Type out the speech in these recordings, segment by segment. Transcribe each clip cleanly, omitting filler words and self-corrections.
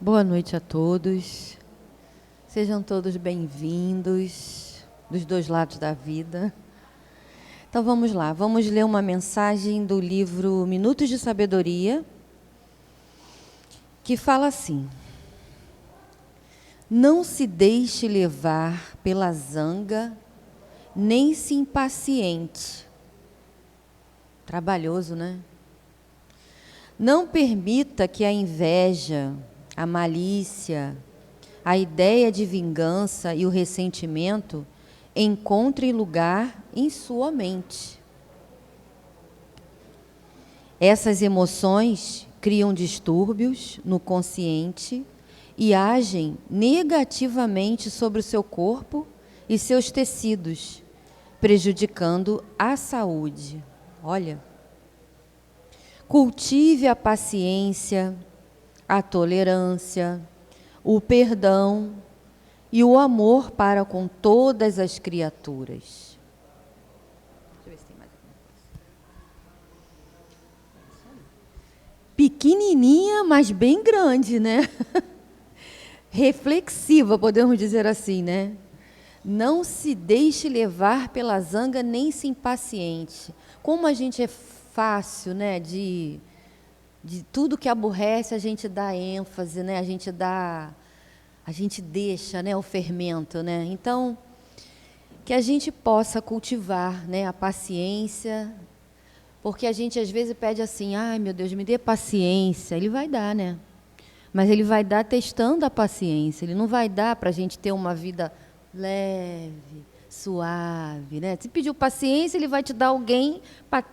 Boa noite a todos. Sejam todos bem-vindos dos dois lados da vida. Então vamos lá, vamos ler uma mensagem do livro Minutos de Sabedoria, que fala assim: não se deixe levar pela zanga, nem se impaciente. Trabalhoso, né? Não permita que a inveja, a malícia, a ideia de vingança e o ressentimento encontrem lugar em sua mente. Essas emoções criam distúrbios no consciente e agem negativamente sobre o seu corpo e seus tecidos, prejudicando a saúde. Olha, cultive a paciência, a tolerância, o perdão e o amor para com todas as criaturas. Deixa eu ver se tem mais alguma coisa. Pequenininha, mas bem grande, né? Reflexiva, podemos dizer assim, né? Não se deixe levar pela zanga, nem se impaciente. Como a gente é fácil, né, de tudo que aborrece, a gente dá ênfase, né? A gente deixa, né, o fermento, né? Então, que a gente possa cultivar, né, a paciência, porque a gente às vezes pede assim: ai, meu Deus, me dê paciência. Ele vai dar, né? Mas ele vai dar testando a paciência. Ele não vai dar para a gente ter uma vida leve, suave, né? Se pediu paciência, ele vai te dar alguém para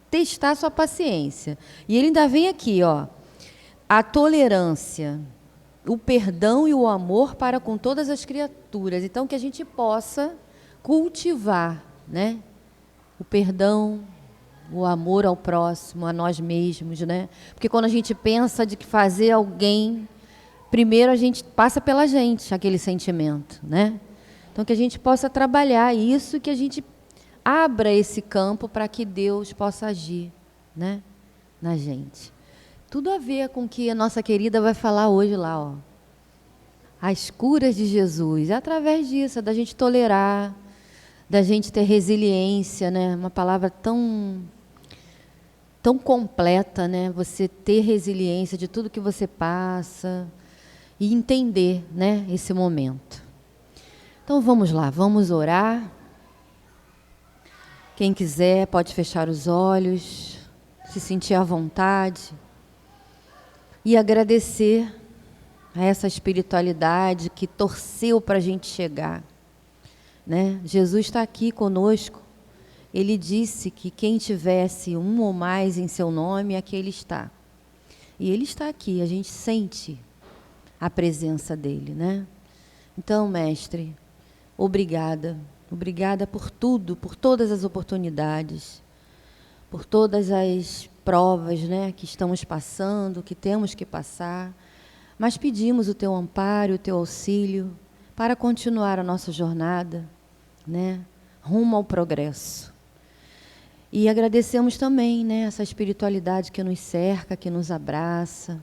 testar a sua paciência. E ele ainda vem aqui, ó, a tolerância, o perdão e o amor para com todas as criaturas. Então, que a gente possa cultivar, né, o perdão, o amor ao próximo, a nós mesmos, né? Porque quando a gente pensa de que fazer alguém, primeiro a gente passa pela gente aquele sentimento, né? Então, que a gente possa trabalhar isso, que a gente abra esse campo para que Deus possa agir, né, na gente. Tudo a ver com o que a nossa querida vai falar hoje lá, ó. As curas de Jesus. É através disso, é da gente tolerar, da gente ter resiliência, né? Uma palavra tão completa, né? Você ter resiliência de tudo que você passa e entender, né, esse momento. Então vamos lá, vamos orar. Quem quiser pode fechar os olhos, se sentir à vontade e agradecer a essa espiritualidade que torceu para a gente chegar, né? Jesus está aqui conosco. Ele disse que quem tivesse um ou mais em seu nome, aquele está. E ele está aqui, a gente sente a presença dele, né? Então, mestre, obrigada. Obrigada por tudo, por todas as oportunidades, por todas as provas, né, que estamos passando, que temos que passar. Mas pedimos o teu amparo, o teu auxílio para continuar a nossa jornada, né, rumo ao progresso. E agradecemos também, né, essa espiritualidade que nos cerca, que nos abraça,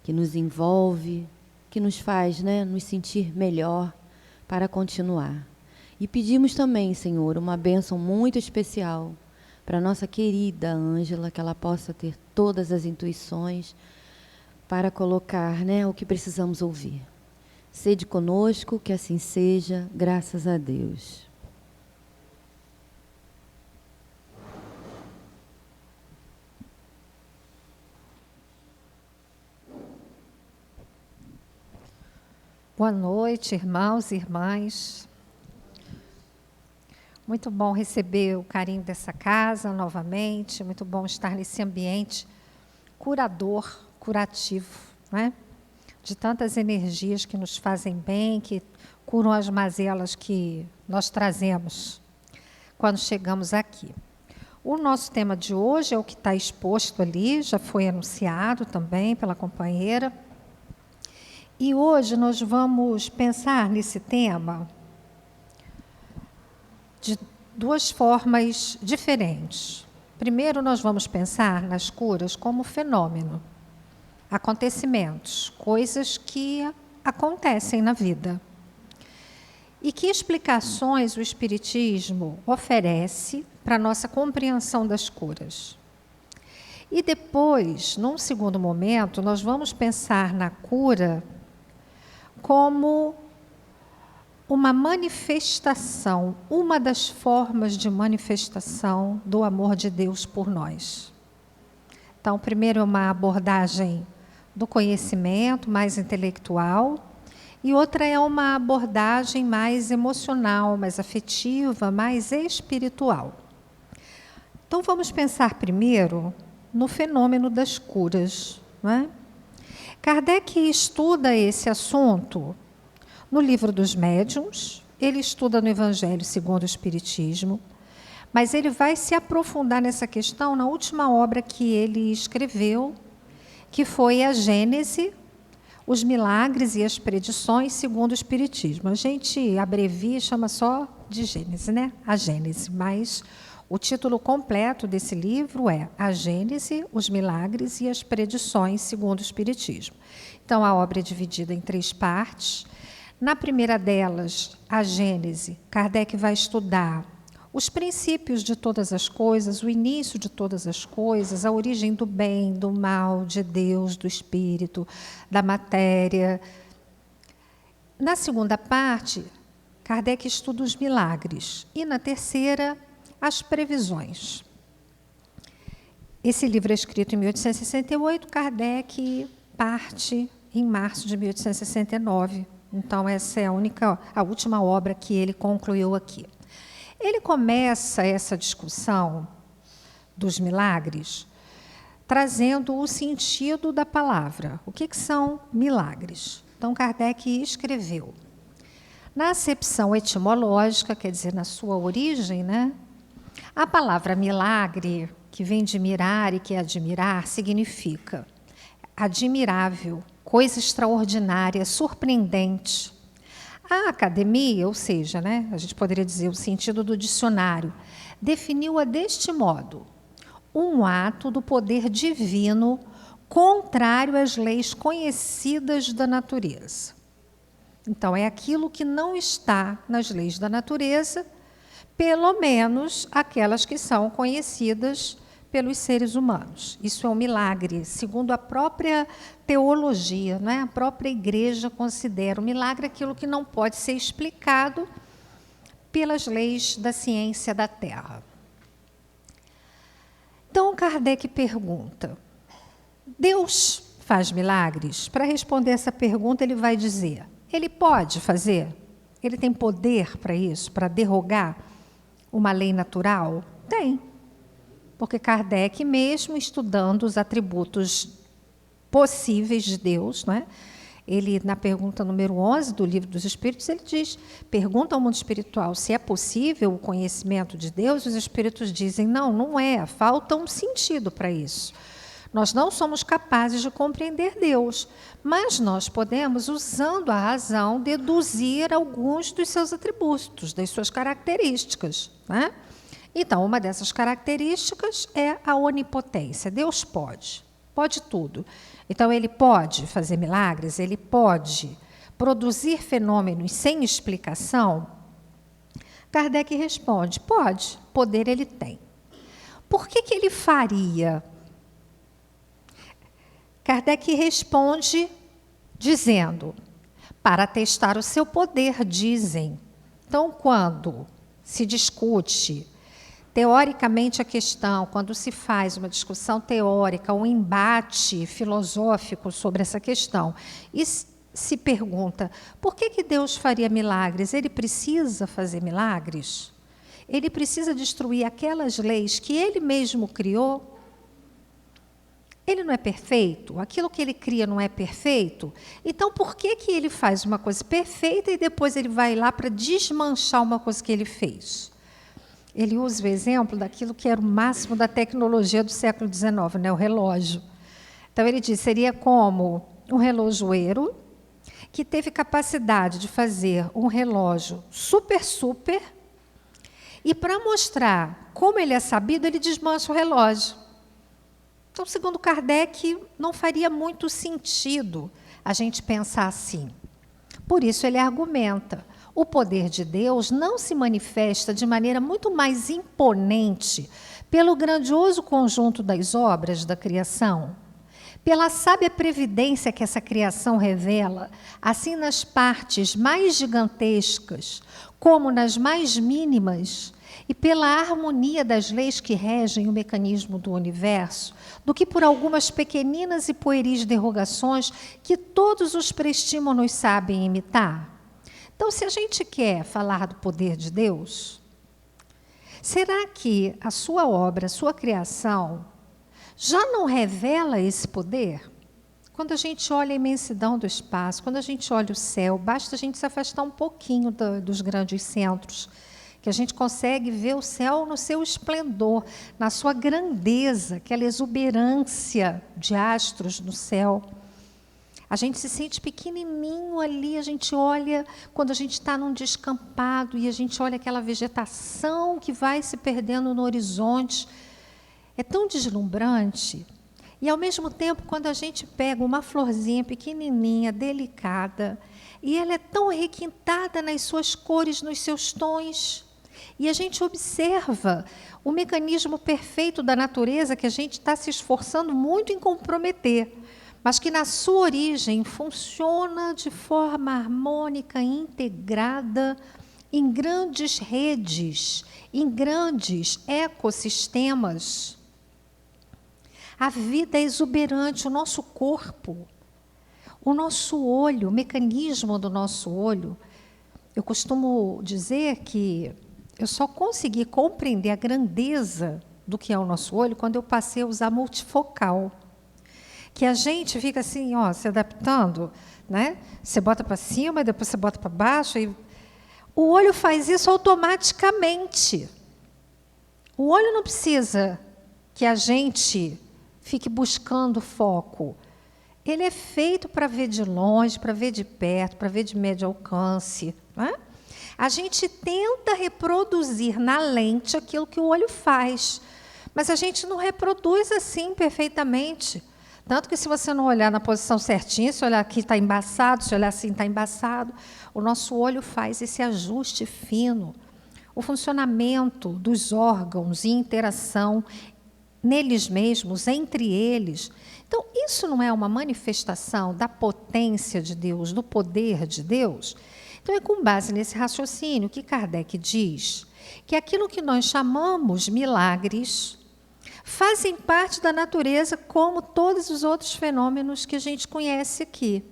que nos envolve, que nos faz, né, nos sentir melhor para continuar. E pedimos também, Senhor, uma bênção muito especial para a nossa querida Ângela, que ela possa ter todas as intuições para colocar, né, o que precisamos ouvir. Sede conosco, que assim seja, graças a Deus. Boa noite, irmãos e irmãs. Muito bom receber o carinho dessa casa novamente, muito bom estar nesse ambiente curador, curativo, né? De tantas energias que nos fazem bem, que curam as mazelas que nós trazemos quando chegamos aqui. O nosso tema de hoje é o que está exposto ali, já foi anunciado também pela companheira. E hoje nós vamos pensar nesse tema de duas formas diferentes. Primeiro, nós vamos pensar nas curas como fenômeno. acontecimentos, coisas que acontecem na vida. E que explicações o Espiritismo oferece para a nossa compreensão das curas? E depois, num segundo momento, nós vamos pensar na cura como uma manifestação, uma das formas de manifestação do amor de Deus por nós. Então, primeiro é uma abordagem do conhecimento, mais intelectual, e outra é uma abordagem mais emocional, mais afetiva, mais espiritual. Então, vamos pensar primeiro no fenômeno das curas, não é? Kardec estuda esse assunto no Livro dos Médiuns, ele estuda no Evangelho segundo o Espiritismo, mas ele vai se aprofundar nessa questão na última obra que ele escreveu, que foi a Gênese, os milagres e as predições segundo o Espiritismo. A gente abrevia e chama só de Gênese, né? A Gênese, mas o título completo desse livro é A Gênese, os milagres e as predições segundo o Espiritismo. Então, a obra é dividida em 3 partes. Na primeira delas, a Gênese, Kardec vai estudar os princípios de todas as coisas, o início de todas as coisas, a origem do bem, do mal, de Deus, do espírito, da matéria. Na segunda parte, Kardec estuda os milagres. E na terceira, as previsões. Esse livro é escrito em 1868, Kardec parte em março de 1869. Então, essa é a última obra que ele concluiu aqui. Ele começa essa discussão dos milagres trazendo o sentido da palavra. O que são milagres? Então, Kardec escreveu. Na acepção etimológica, quer dizer, na sua origem, né? A palavra milagre, que vem de mirar e que é admirar, significa admirável, coisa extraordinária, surpreendente. A academia, ou seja, né, a gente poderia dizer o sentido do dicionário, definiu-a deste modo: um ato do poder divino contrário às leis conhecidas da natureza. Então, é aquilo que não está nas leis da natureza, pelo menos aquelas que são conhecidas pelos seres humanos. Isso é um milagre, segundo a própria teologia, né? A própria igreja considera o milagre aquilo que não pode ser explicado pelas leis da ciência da Terra. Então, Kardec pergunta, Deus faz milagres? Para responder essa pergunta, ele vai dizer, ele pode fazer? Ele tem poder para isso, para derrogar uma lei natural? Tem. Porque Kardec, mesmo estudando os atributos possíveis de Deus, né? Ele, na pergunta número 11 do Livro dos Espíritos, ele diz, pergunta ao mundo espiritual se é possível o conhecimento de Deus, os espíritos dizem, não, não é, falta um sentido para isso. Nós não somos capazes de compreender Deus, mas nós podemos, usando a razão, deduzir alguns dos seus atributos, das suas características, né? Então, uma dessas características é a onipotência. Deus pode tudo. Então, ele pode fazer milagres, ele pode produzir fenômenos sem explicação? Kardec responde, pode, poder ele tem. Por que ele faria? Kardec responde dizendo, para testar o seu poder, dizem. Então, quando se discute teoricamente a questão, quando se faz uma discussão teórica, um embate filosófico sobre essa questão, e se pergunta, por que Deus faria milagres? Ele precisa fazer milagres? Ele precisa destruir aquelas leis que ele mesmo criou? Ele não é perfeito? Aquilo que ele cria não é perfeito? Então, por que ele faz uma coisa perfeita e depois ele vai lá para desmanchar uma coisa que ele fez? Ele usa o exemplo daquilo que era o máximo da tecnologia do século XIX, né? O relógio. Então, ele diz, seria como um relojoeiro que teve capacidade de fazer um relógio super, e para mostrar como ele é sabido, ele desmancha o relógio. Então, segundo Kardec, não faria muito sentido a gente pensar assim. Por isso ele argumenta: o poder de Deus não se manifesta de maneira muito mais imponente pelo grandioso conjunto das obras da criação, pela sábia previdência que essa criação revela, assim nas partes mais gigantescas como nas mais mínimas, e pela harmonia das leis que regem o mecanismo do universo, do que por algumas pequeninas e pueris derrogações que todos os prestímonos sabem imitar. Então, se a gente quer falar do poder de Deus, será que a sua obra, a sua criação, já não revela esse poder? Quando a gente olha a imensidão do espaço, quando a gente olha o céu, basta a gente se afastar um pouquinho dos grandes centros, que a gente consegue ver o céu no seu esplendor, na sua grandeza, aquela exuberância de astros no céu. A gente se sente pequenininho ali, a gente olha, quando a gente está num descampado, e a gente olha aquela vegetação que vai se perdendo no horizonte. É tão deslumbrante. E, ao mesmo tempo, quando a gente pega uma florzinha pequenininha, delicada, e ela é tão requintada nas suas cores, nos seus tons, e a gente observa o mecanismo perfeito da natureza que a gente está se esforçando muito em comprometer, mas que, na sua origem, funciona de forma harmônica, integrada, em grandes redes, em grandes ecossistemas. A vida é exuberante, o nosso corpo, o nosso olho, o mecanismo do nosso olho. Eu costumo dizer que eu só consegui compreender a grandeza do que é o nosso olho quando eu passei a usar multifocal. Que a gente fica assim, ó, se adaptando, né? Você bota para cima, depois você bota para baixo. E o olho faz isso automaticamente. O olho não precisa que a gente fique buscando foco. Ele é feito para ver de longe, para ver de perto, para ver de médio alcance. Né? A gente tenta reproduzir na lente aquilo que o olho faz, mas a gente não reproduz assim perfeitamente. Tanto que, se você não olhar na posição certinha, se olhar aqui está embaçado, se olhar assim está embaçado, o nosso olho faz esse ajuste fino. O funcionamento dos órgãos e interação neles mesmos, entre eles. Então, isso não é uma manifestação da potência de Deus, do poder de Deus? Então, é com base nesse raciocínio que Kardec diz que aquilo que nós chamamos milagres fazem parte da natureza, como todos os outros fenômenos que a gente conhece aqui.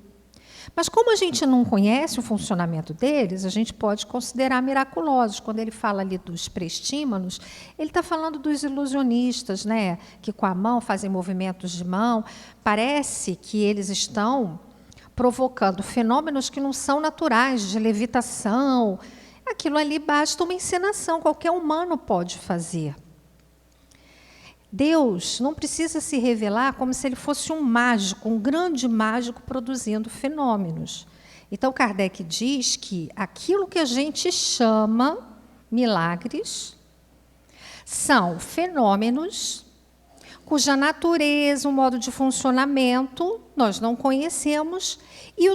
Mas, como a gente não conhece o funcionamento deles, a gente pode considerar miraculosos. Quando ele fala ali dos prestímanos, ele está falando dos ilusionistas, né? Que com a mão fazem movimentos de mão. Parece que eles estão provocando fenômenos que não são naturais, de levitação. Aquilo ali basta uma encenação, qualquer humano pode fazer. Deus não precisa se revelar como se ele fosse um mágico, um grande mágico produzindo fenômenos. Então, Kardec diz que aquilo que a gente chama milagres são fenômenos cuja natureza, o modo de funcionamento, nós não conhecemos, e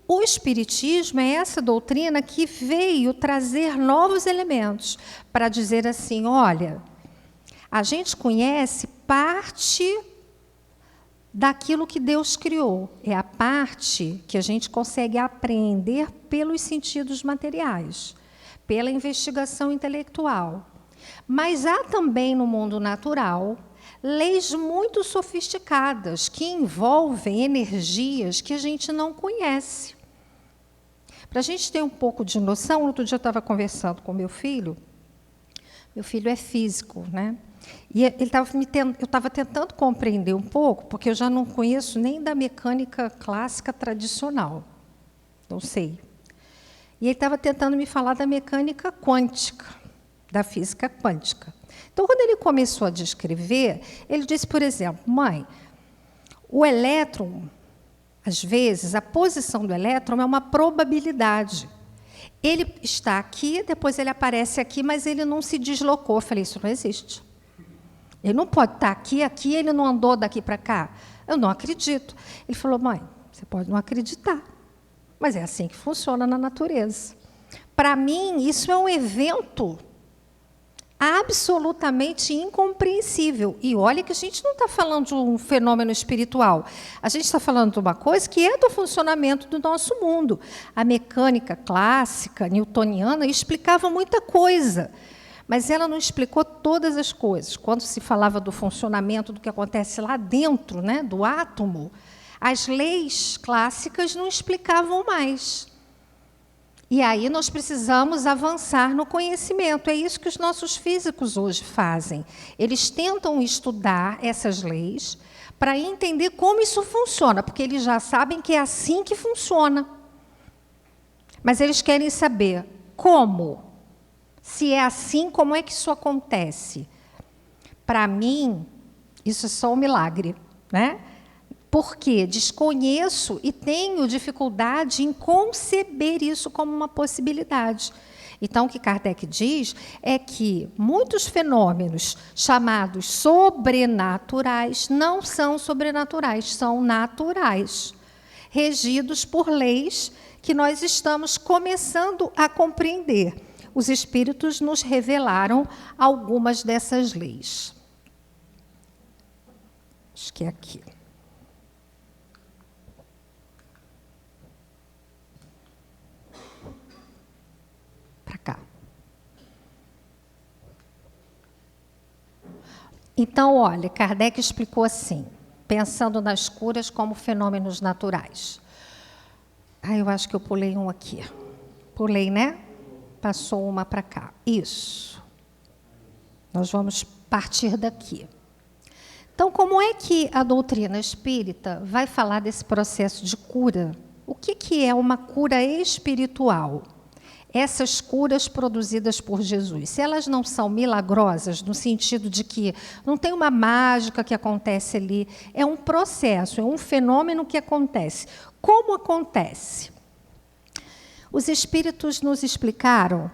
o Espiritismo é essa doutrina que veio trazer novos elementos para dizer assim, olha, a gente conhece parte daquilo que Deus criou. É a parte que a gente consegue apreender pelos sentidos materiais, pela investigação intelectual. Mas há também no mundo natural leis muito sofisticadas que envolvem energias que a gente não conhece. Para a gente ter um pouco de noção, outro dia eu estava conversando com meu filho é físico, né? E eu estava tentando compreender um pouco, porque eu já não conheço nem da mecânica clássica tradicional, não sei. E ele estava tentando me falar da mecânica quântica, da física quântica. Então, quando ele começou a descrever, ele disse, por exemplo, mãe, o elétron, às vezes, a posição do elétron é uma probabilidade. Ele está aqui, depois ele aparece aqui, mas ele não se deslocou. Eu falei, isso não existe. Ele não pode estar aqui, ele não andou daqui para cá. Eu não acredito. Ele falou, mãe, você pode não acreditar, mas é assim que funciona na natureza. Para mim, isso é um evento absolutamente incompreensível. E olha que a gente não está falando de um fenômeno espiritual. A gente está falando de uma coisa que é do funcionamento do nosso mundo. A mecânica clássica, newtoniana, explicava muita coisa, mas ela não explicou todas as coisas. Quando se falava do funcionamento do que acontece lá dentro, né, do átomo, as leis clássicas não explicavam mais. E aí nós precisamos avançar no conhecimento. É isso que os nossos físicos hoje fazem. Eles tentam estudar essas leis para entender como isso funciona, porque eles já sabem que é assim que funciona. Mas eles querem saber como. Se é assim, como é que isso acontece? Para mim, isso é só um milagre, né? Porque desconheço e tenho dificuldade em conceber isso como uma possibilidade. Então, o que Kardec diz é que muitos fenômenos chamados sobrenaturais não são sobrenaturais, são naturais, regidos por leis que nós estamos começando a compreender. Os espíritos nos revelaram algumas dessas leis. Acho que é aqui. Para cá. Então, olha, Kardec explicou assim, pensando nas curas como fenômenos naturais. Eu acho que eu pulei um aqui. Pulei, né? Passou uma para cá. Isso. Nós vamos partir daqui. Então, como é que a doutrina espírita vai falar desse processo de cura? O que é uma cura espiritual? Essas curas produzidas por Jesus, se elas não são milagrosas, no sentido de que não tem uma mágica que acontece ali, é um processo, é um fenômeno que acontece. Como acontece? Os espíritos nos explicaram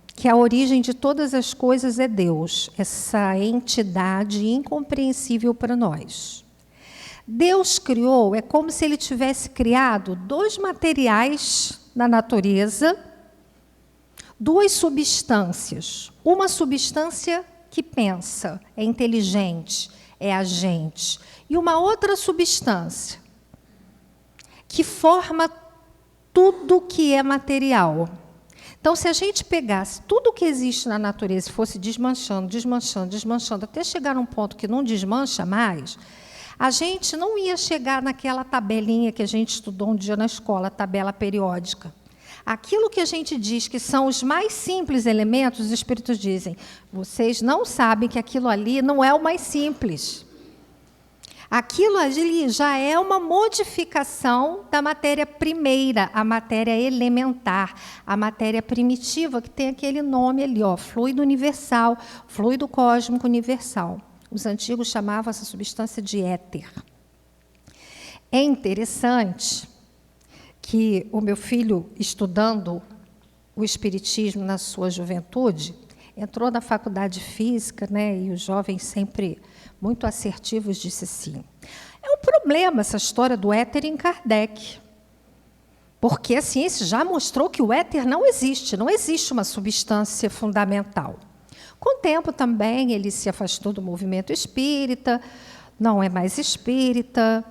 que a origem de todas as coisas é Deus, essa entidade incompreensível para nós. Deus criou, é como se ele tivesse criado dois materiais na natureza, duas substâncias. Uma substância que pensa, é inteligente, é agente, e uma outra substância que forma tudo que é material. Então, se a gente pegasse tudo que existe na natureza e fosse desmanchando, desmanchando, desmanchando, até chegar num ponto que não desmancha mais, a gente não ia chegar naquela tabelinha que a gente estudou um dia na escola, a tabela periódica. Aquilo que a gente diz que são os mais simples elementos, os espíritos dizem, vocês não sabem que aquilo ali não é o mais simples. Aquilo ali já é uma modificação da matéria primeira, a matéria elementar, a matéria primitiva, que tem aquele nome ali, fluido universal, fluido cósmico universal. Os antigos chamavam essa substância de éter. É interessante que o meu filho, estudando o espiritismo na sua juventude, entrou na faculdade de física, né, e os jovens sempre muito assertivos disse assim, é um problema essa história do éter em Kardec, porque a ciência já mostrou que o éter não existe uma substância fundamental. Com o tempo também ele se afastou do movimento espírita, não é mais espírita,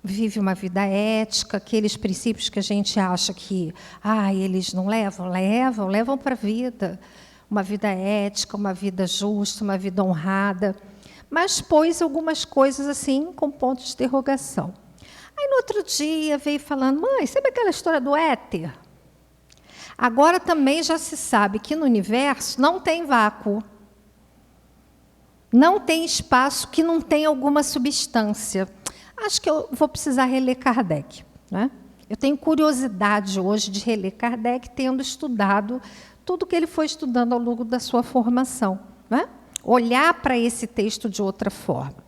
vive uma vida ética, aqueles princípios que a gente acha que eles não levam para a vida. Uma vida ética, uma vida justa, uma vida honrada. Mas pôs algumas coisas assim com ponto de interrogação. Aí no outro dia veio falando, mãe, sabe aquela história do éter? Agora também já se sabe que no universo não tem vácuo. Não tem espaço que não tem alguma substância. Acho que eu vou precisar reler Kardec, né? Eu tenho curiosidade hoje de reler Kardec, tendo estudado tudo que ele foi estudando ao longo da sua formação, né? Olhar para esse texto de outra forma.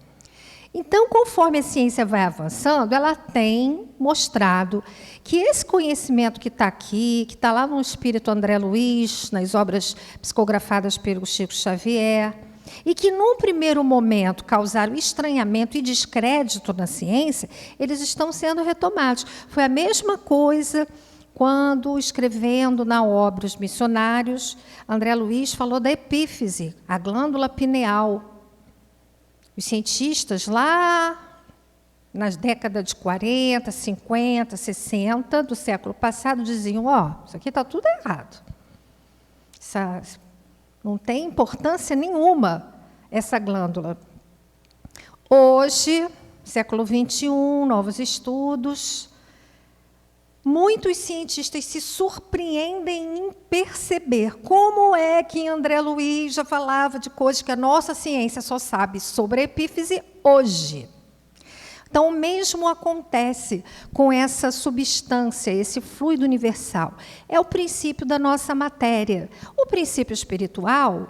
Então, conforme a ciência vai avançando, ela tem mostrado que esse conhecimento que está aqui, que está lá no Espírito André Luiz, nas obras psicografadas pelo Chico Xavier, e que, num primeiro momento, causaram estranhamento e descrédito na ciência, eles estão sendo retomados. Foi a mesma coisa quando, escrevendo na obra Os Missionários, André Luiz falou da epífise, a glândula pineal. Os cientistas lá nas décadas de 40, 50, 60 do século passado diziam, isso aqui está tudo errado. Não tem importância nenhuma essa glândula. Hoje, século XXI, novos estudos, muitos cientistas se surpreendem em perceber como é que André Luiz já falava de coisas que a nossa ciência só sabe sobre a epífise hoje. Então, o mesmo acontece com essa substância, esse fluido universal. É o princípio da nossa matéria. O princípio espiritual,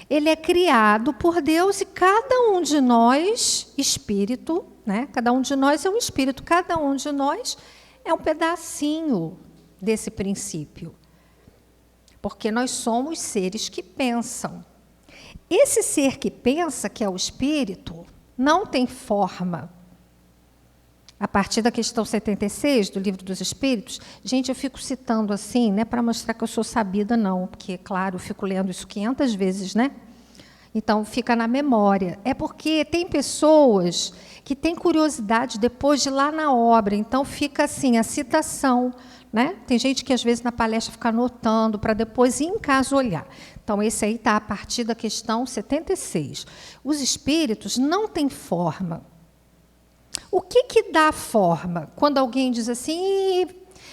ele é criado por Deus e cada um de nós, espírito, né? Cada um de nós é um espírito, cada um de nós é um pedacinho desse princípio. Porque nós somos seres que pensam. Esse ser que pensa, que é o espírito, não tem forma. A partir da questão 76 do Livro dos Espíritos, gente, eu fico citando assim, né, para mostrar que eu sou sabida, não, porque, claro, eu fico lendo isso 500 vezes, né? Então, fica na memória. É porque tem pessoas que têm curiosidade depois de ir lá na obra, então fica assim, a citação, né? Tem gente que, às vezes, na palestra fica anotando, para depois ir em casa olhar. Então, esse aí está a partir da questão 76. Os espíritos não têm forma. O que dá forma? Quando alguém diz assim,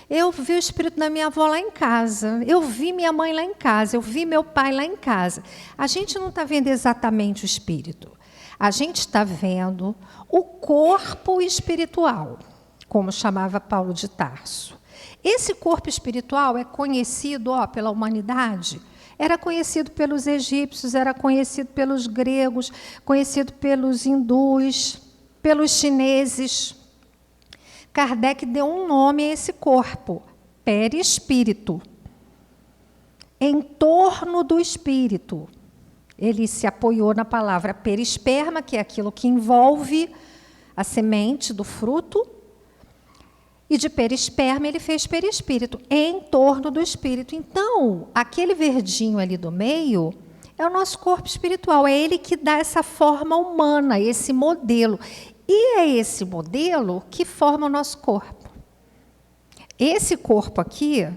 eu vi o espírito da minha avó lá em casa, eu vi minha mãe lá em casa, eu vi meu pai lá em casa. A gente não está vendo exatamente o espírito. A gente está vendo o corpo espiritual, como chamava Paulo de Tarso. Esse corpo espiritual é conhecido pela humanidade. Era conhecido pelos egípcios, era conhecido pelos gregos, conhecido pelos hindus, pelos chineses. Kardec deu um nome a esse corpo, perispírito. Em torno do espírito. Ele se apoiou na palavra perisperma, que é aquilo que envolve a semente do fruto, e de perisperma ele fez perispírito, em torno do espírito. Então, aquele verdinho ali do meio é o nosso corpo espiritual, é ele que dá essa forma humana, esse modelo. E é esse modelo que forma o nosso corpo. Esse corpo aqui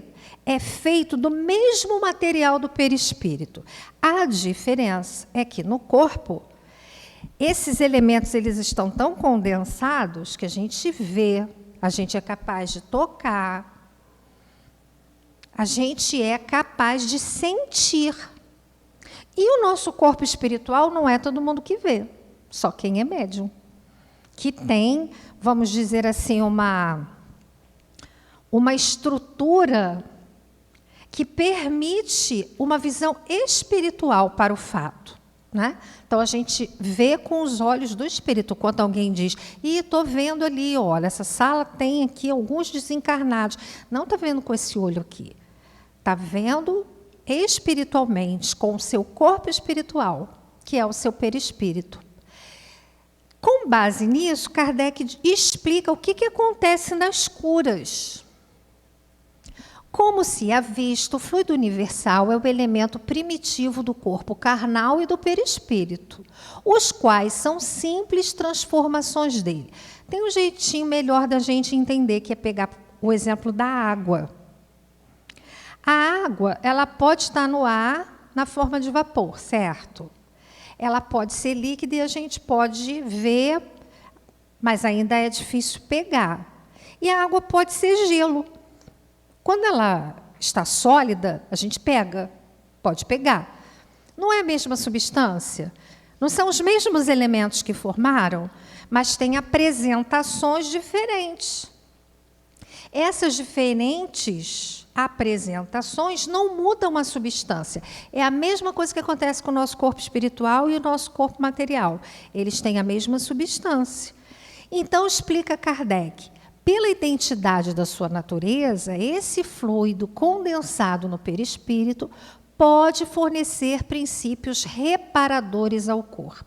é feito do mesmo material do perispírito. A diferença é que no corpo, esses elementos eles estão tão condensados que a gente vê, a gente é capaz de tocar, a gente é capaz de sentir. E o nosso corpo espiritual não é todo mundo que vê, só quem é médium. Que tem, vamos dizer assim, uma estrutura que permite uma visão espiritual para o fato. Né? Então, a gente vê com os olhos do espírito. Quando alguém diz, estou vendo ali, olha, essa sala tem aqui alguns desencarnados. Não está vendo com esse olho aqui. Está vendo espiritualmente, com o seu corpo espiritual, que é o seu perispírito. Com base nisso, Kardec explica o que acontece nas curas. Como se a vista, o fluido universal é o elemento primitivo do corpo carnal e do perispírito, os quais são simples transformações dele. Tem um jeitinho melhor da gente entender, que é pegar o exemplo da água. A água, ela pode estar no ar na forma de vapor, certo? Ela pode ser líquida e a gente pode ver, mas ainda é difícil pegar. E a água pode ser gelo. Quando ela está sólida, a gente pega, pode pegar. Não é a mesma substância? Não são os mesmos elementos que formaram, mas têm apresentações diferentes. Essas diferentes apresentações não mudam a substância. É a mesma coisa que acontece com o nosso corpo espiritual e o nosso corpo material. Eles têm a mesma substância. Então, explica Kardec, pela identidade da sua natureza, esse fluido condensado no perispírito pode fornecer princípios reparadores ao corpo.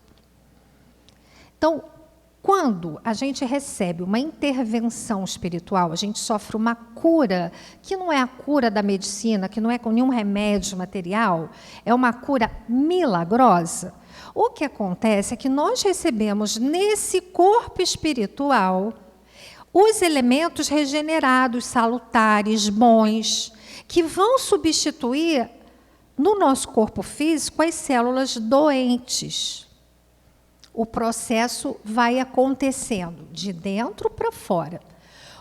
Então, quando a gente recebe uma intervenção espiritual, a gente sofre uma cura, que não é a cura da medicina, que não é com nenhum remédio material, é uma cura milagrosa. O que acontece é que nós recebemos nesse corpo espiritual os elementos regenerados, salutares, bons, que vão substituir no nosso corpo físico as células doentes. O processo vai acontecendo de dentro para fora.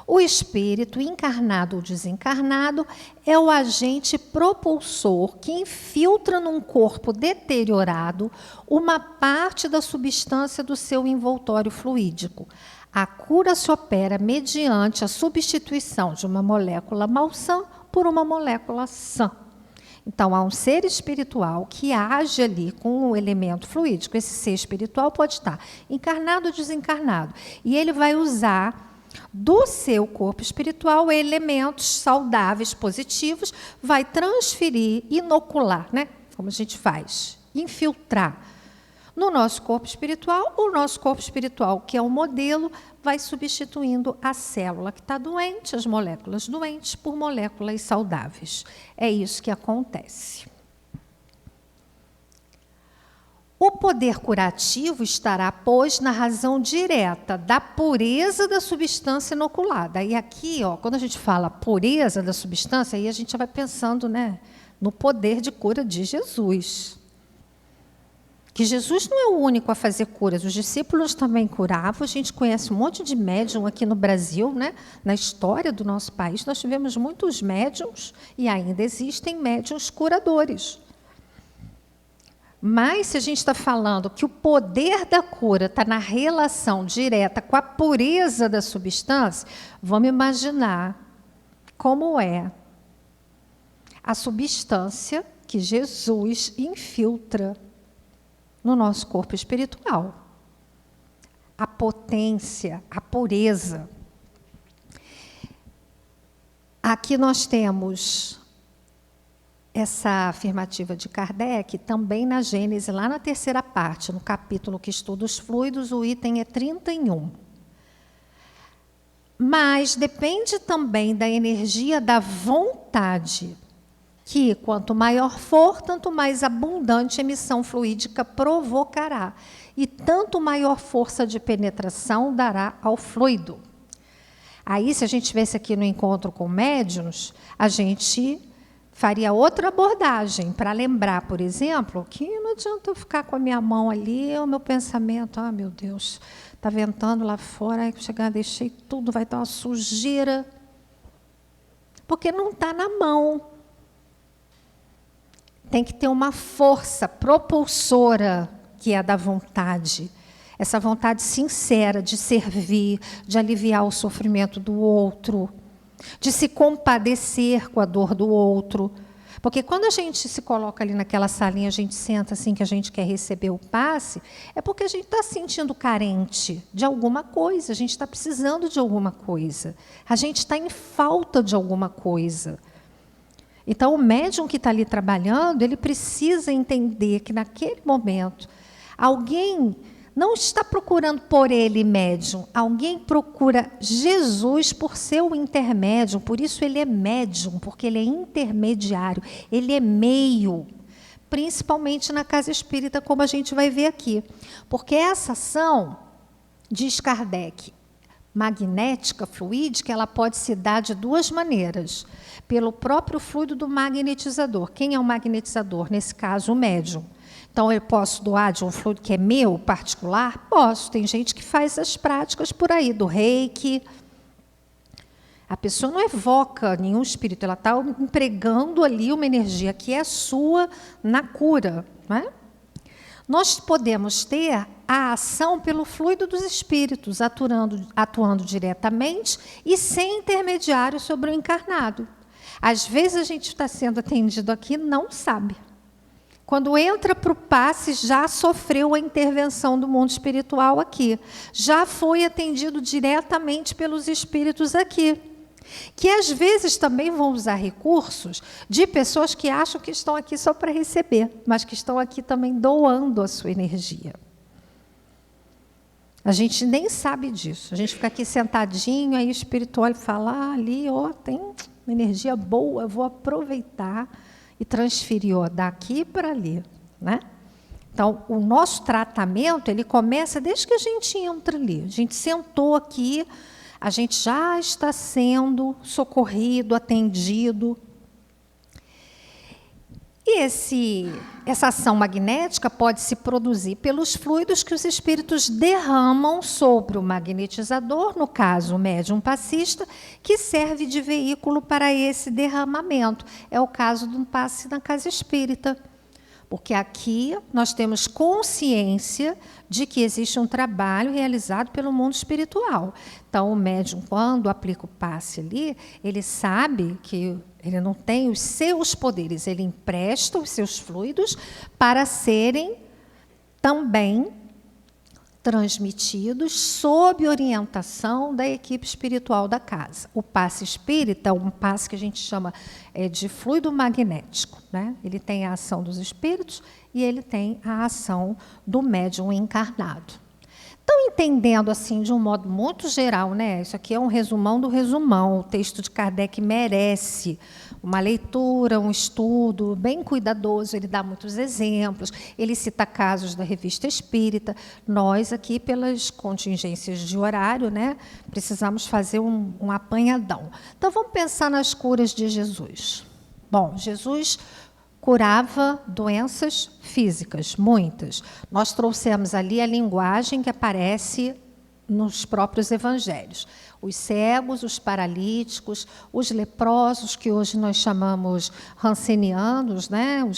O espírito, encarnado ou desencarnado, é o agente propulsor que infiltra num corpo deteriorado uma parte da substância do seu envoltório fluídico. A cura se opera mediante a substituição de uma molécula malsã por uma molécula sã. Então, há um ser espiritual que age ali com o elemento fluídico. Esse ser espiritual pode estar encarnado ou desencarnado. E ele vai usar do seu corpo espiritual elementos saudáveis, positivos, vai transferir, inocular, né? Como a gente faz, infiltrar no nosso corpo espiritual. O nosso corpo espiritual, que é o modelo, vai substituindo a célula que está doente, as moléculas doentes, por moléculas saudáveis. É isso que acontece. O poder curativo estará, pois, na razão direta da pureza da substância inoculada. E aqui, ó, quando a gente fala pureza da substância, aí a gente vai pensando, né, no poder de cura de Jesus. Que Jesus não é o único a fazer curas, os discípulos também curavam. A gente conhece um monte de médium aqui no Brasil, né? Na história do nosso país, nós tivemos muitos médiums e ainda existem médiums curadores. Mas, se a gente está falando que o poder da cura está na relação direta com a pureza da substância, vamos imaginar como é a substância que Jesus infiltra no nosso corpo espiritual. A potência, a pureza. Aqui nós temos essa afirmativa de Kardec, também na Gênese, lá na terceira parte, no capítulo que estuda os fluidos, o item é 31. Mas depende também da energia da vontade, que quanto maior for, tanto mais abundante emissão fluídica provocará, e tanto maior força de penetração dará ao fluido. Aí, se a gente estivesse aqui no encontro com médiuns, a gente faria outra abordagem, para lembrar, por exemplo, que não adianta eu ficar com a minha mão ali, o meu pensamento, ah, meu Deus, está ventando lá fora, aí chegar, deixei tudo, vai estar uma sujeira, porque não está na mão. Tem que ter uma força propulsora, que é a da vontade. Essa vontade sincera de servir, de aliviar o sofrimento do outro, de se compadecer com a dor do outro. Porque quando a gente se coloca ali naquela salinha, a gente senta assim que a gente quer receber o passe, é porque a gente está se sentindo carente de alguma coisa, a gente está precisando de alguma coisa, a gente está em falta de alguma coisa. Então, o médium que está ali trabalhando, ele precisa entender que, naquele momento, alguém não está procurando por ele médium, alguém procura Jesus por seu intermédio, por isso ele é médium, porque ele é intermediário, ele é meio, principalmente na casa espírita, como a gente vai ver aqui. Porque essa ação, diz Kardec, magnética, fluídica, ela pode se dar de duas maneiras. Pelo próprio fluido do magnetizador. Quem é o magnetizador? Nesse caso, o médium. Então, eu posso doar de um fluido que é meu, particular? Posso. Tem gente que faz as práticas por aí, do reiki. A pessoa não evoca nenhum espírito, ela está empregando ali uma energia que é sua na cura. Não é? Nós podemos ter a ação pelo fluido dos espíritos, atuando diretamente e sem intermediário sobre o encarnado. Às vezes a gente está sendo atendido aqui e não sabe. Quando entra para o passe, já sofreu a intervenção do mundo espiritual aqui. Já foi atendido diretamente pelos espíritos aqui. que às vezes também vão usar recursos de pessoas que acham que estão aqui só para receber, mas que estão aqui também doando a sua energia. A gente nem sabe disso. A gente fica aqui sentadinho, aí o espiritual fala, ali, ó, tem uma energia boa, eu vou aproveitar e transferir, ó, daqui para ali, né? Então, o nosso tratamento, ele começa desde que a gente entra ali. A gente sentou aqui, a gente já está sendo socorrido, atendido. E essa ação magnética pode se produzir pelos fluidos que os espíritos derramam sobre o magnetizador, no caso o médium passista, que serve de veículo para esse derramamento. É o caso de um passe na casa espírita. Porque aqui nós temos consciência de que existe um trabalho realizado pelo mundo espiritual. Então, o médium, quando aplica o passe ali, ele sabe que ele não tem os seus poderes, ele empresta os seus fluidos para serem também transmitidos sob orientação da equipe espiritual da casa. O passe espírita é um passe que a gente chama de fluido magnético, né? Ele tem a ação dos espíritos e ele tem a ação do médium encarnado. Então, entendendo assim de um modo muito geral, né? Isso aqui é um resumão do resumão. O texto de Kardec merece uma leitura, um estudo bem cuidadoso. Ele dá muitos exemplos, ele cita casos da Revista Espírita. Nós aqui, pelas contingências de horário, né, precisamos fazer um apanhadão. Então, vamos pensar nas curas de Jesus. Bom, Jesus curava doenças físicas, muitas. Nós trouxemos ali a linguagem que aparece nos próprios evangelhos. Os cegos, os paralíticos, os leprosos, que hoje nós chamamos rancenianos, né?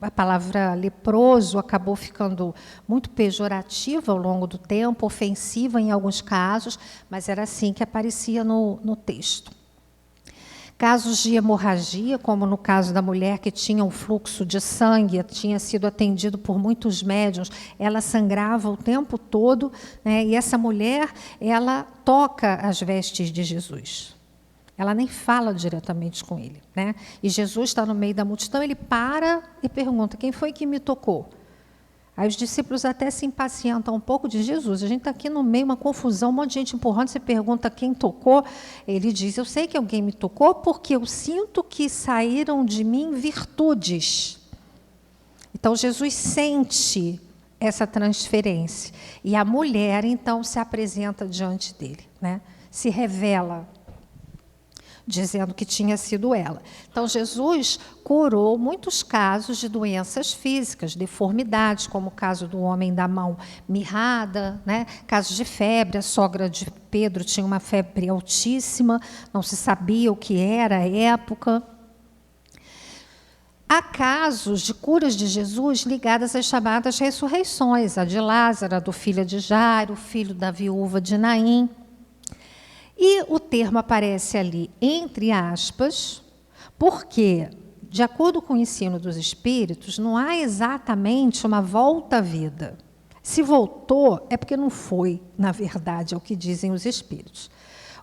A palavra leproso acabou ficando muito pejorativa ao longo do tempo, ofensiva em alguns casos, mas era assim que aparecia no texto. Casos de hemorragia, como no caso da mulher que tinha um fluxo de sangue, tinha sido atendido por muitos médiuns, ela sangrava o tempo todo, né? E essa mulher, ela toca as vestes de Jesus. Ela nem fala diretamente com ele, né? E Jesus está no meio da multidão, ele para e pergunta, quem foi que me tocou? Aí os discípulos até se impacientam um pouco de Jesus. A gente está aqui no meio, uma confusão, um monte de gente empurrando, você pergunta quem tocou. Ele diz, eu sei que alguém me tocou porque eu sinto que saíram de mim virtudes. Então, Jesus sente essa transferência. E a mulher, então, se apresenta diante dele, né? Se revela, dizendo que tinha sido ela. Então, Jesus curou muitos casos de doenças físicas, deformidades, como o caso do homem da mão mirrada, né? Casos de febre, a sogra de Pedro tinha uma febre altíssima, não se sabia o que era à época. Há casos de curas de Jesus ligadas às chamadas ressurreições, a de Lázaro, a do filho de Jairo, o filho da viúva de Naim. E o termo aparece ali entre aspas, porque, de acordo com o ensino dos espíritos, não há exatamente uma volta à vida. Se voltou, é porque não foi, na verdade, é o que dizem os espíritos.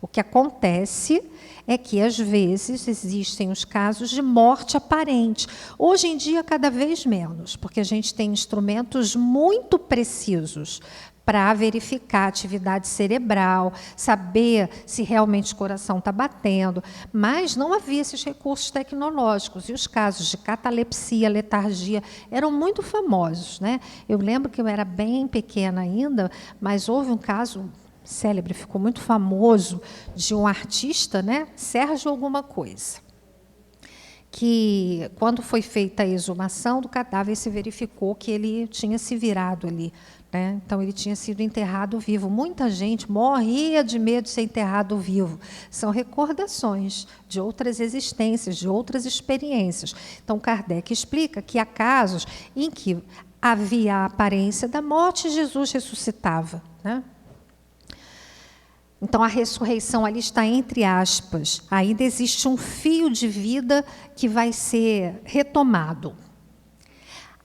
O que acontece é que, às vezes, existem os casos de morte aparente. Hoje em dia, cada vez menos, porque a gente tem instrumentos muito precisos para verificar a atividade cerebral, saber se realmente o coração está batendo, mas não havia esses recursos tecnológicos. E os casos de catalepsia, letargia, eram muito famosos, né? Eu lembro que eu era bem pequena ainda, mas houve um caso célebre, ficou muito famoso, de um artista, né? Sérgio alguma coisa, que, quando foi feita a exumação do cadáver, se verificou que ele tinha se virado ali, né? Então, ele tinha sido enterrado vivo. Muita gente morria de medo de ser enterrado vivo. São recordações de outras existências, de outras experiências. Então, Kardec explica que há casos em que havia a aparência da morte e Jesus ressuscitava, né? Então, a ressurreição ali está entre aspas. Ainda existe um fio de vida que vai ser retomado.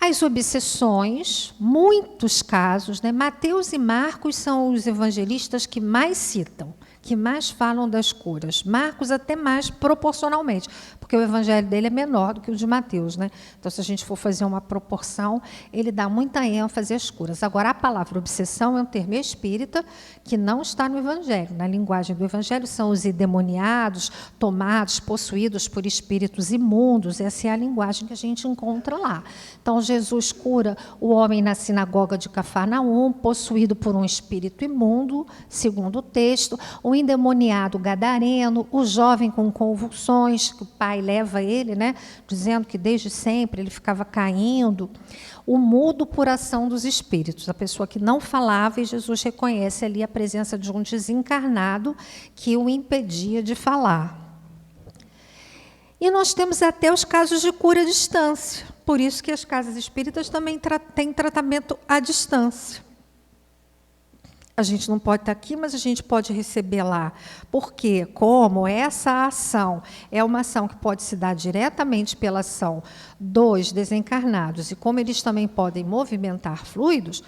As obsessões, muitos casos, né? Mateus e Marcos são os evangelistas que mais citam que mais falam das curas. Marcos até mais proporcionalmente, porque o evangelho dele é menor do que o de Mateus, né? Então, se a gente for fazer uma proporção, ele dá muita ênfase às curas. Agora, a palavra obsessão é um termo espírita que não está no evangelho. Na linguagem do evangelho, são os endemoniados, tomados, possuídos por espíritos imundos. Essa é a linguagem que a gente encontra lá. Então, Jesus cura o homem na sinagoga de Cafarnaum, possuído por um espírito imundo, segundo o texto, o endemoniado gadareno, o jovem com convulsões, que o pai leva ele, né, dizendo que desde sempre ele ficava caindo, o mudo por ação dos espíritos, a pessoa que não falava, e Jesus reconhece ali a presença de um desencarnado que o impedia de falar. E nós temos até os casos de cura à distância, por isso que as casas espíritas também têm tratamento à distância. A gente não pode estar aqui, mas a gente pode receber lá. Porque, como essa ação é uma ação que pode se dar diretamente pela ação dos desencarnados, e como eles também podem movimentar fluidos,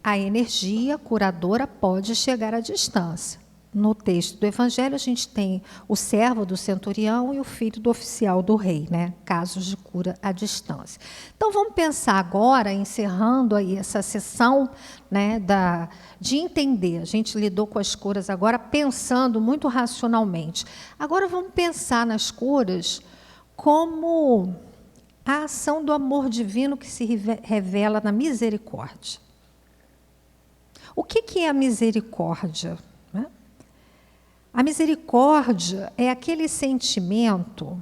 a energia curadora pode chegar à distância. No texto do Evangelho, a gente tem o servo do centurião e o filho do oficial do rei, né? Casos de cura à distância. Então, vamos pensar agora, encerrando aí essa sessão, né, de entender. A gente lidou com as curas agora pensando muito racionalmente. Agora, vamos pensar nas curas como a ação do amor divino que se revela na misericórdia. O que é a misericórdia? A misericórdia é aquele sentimento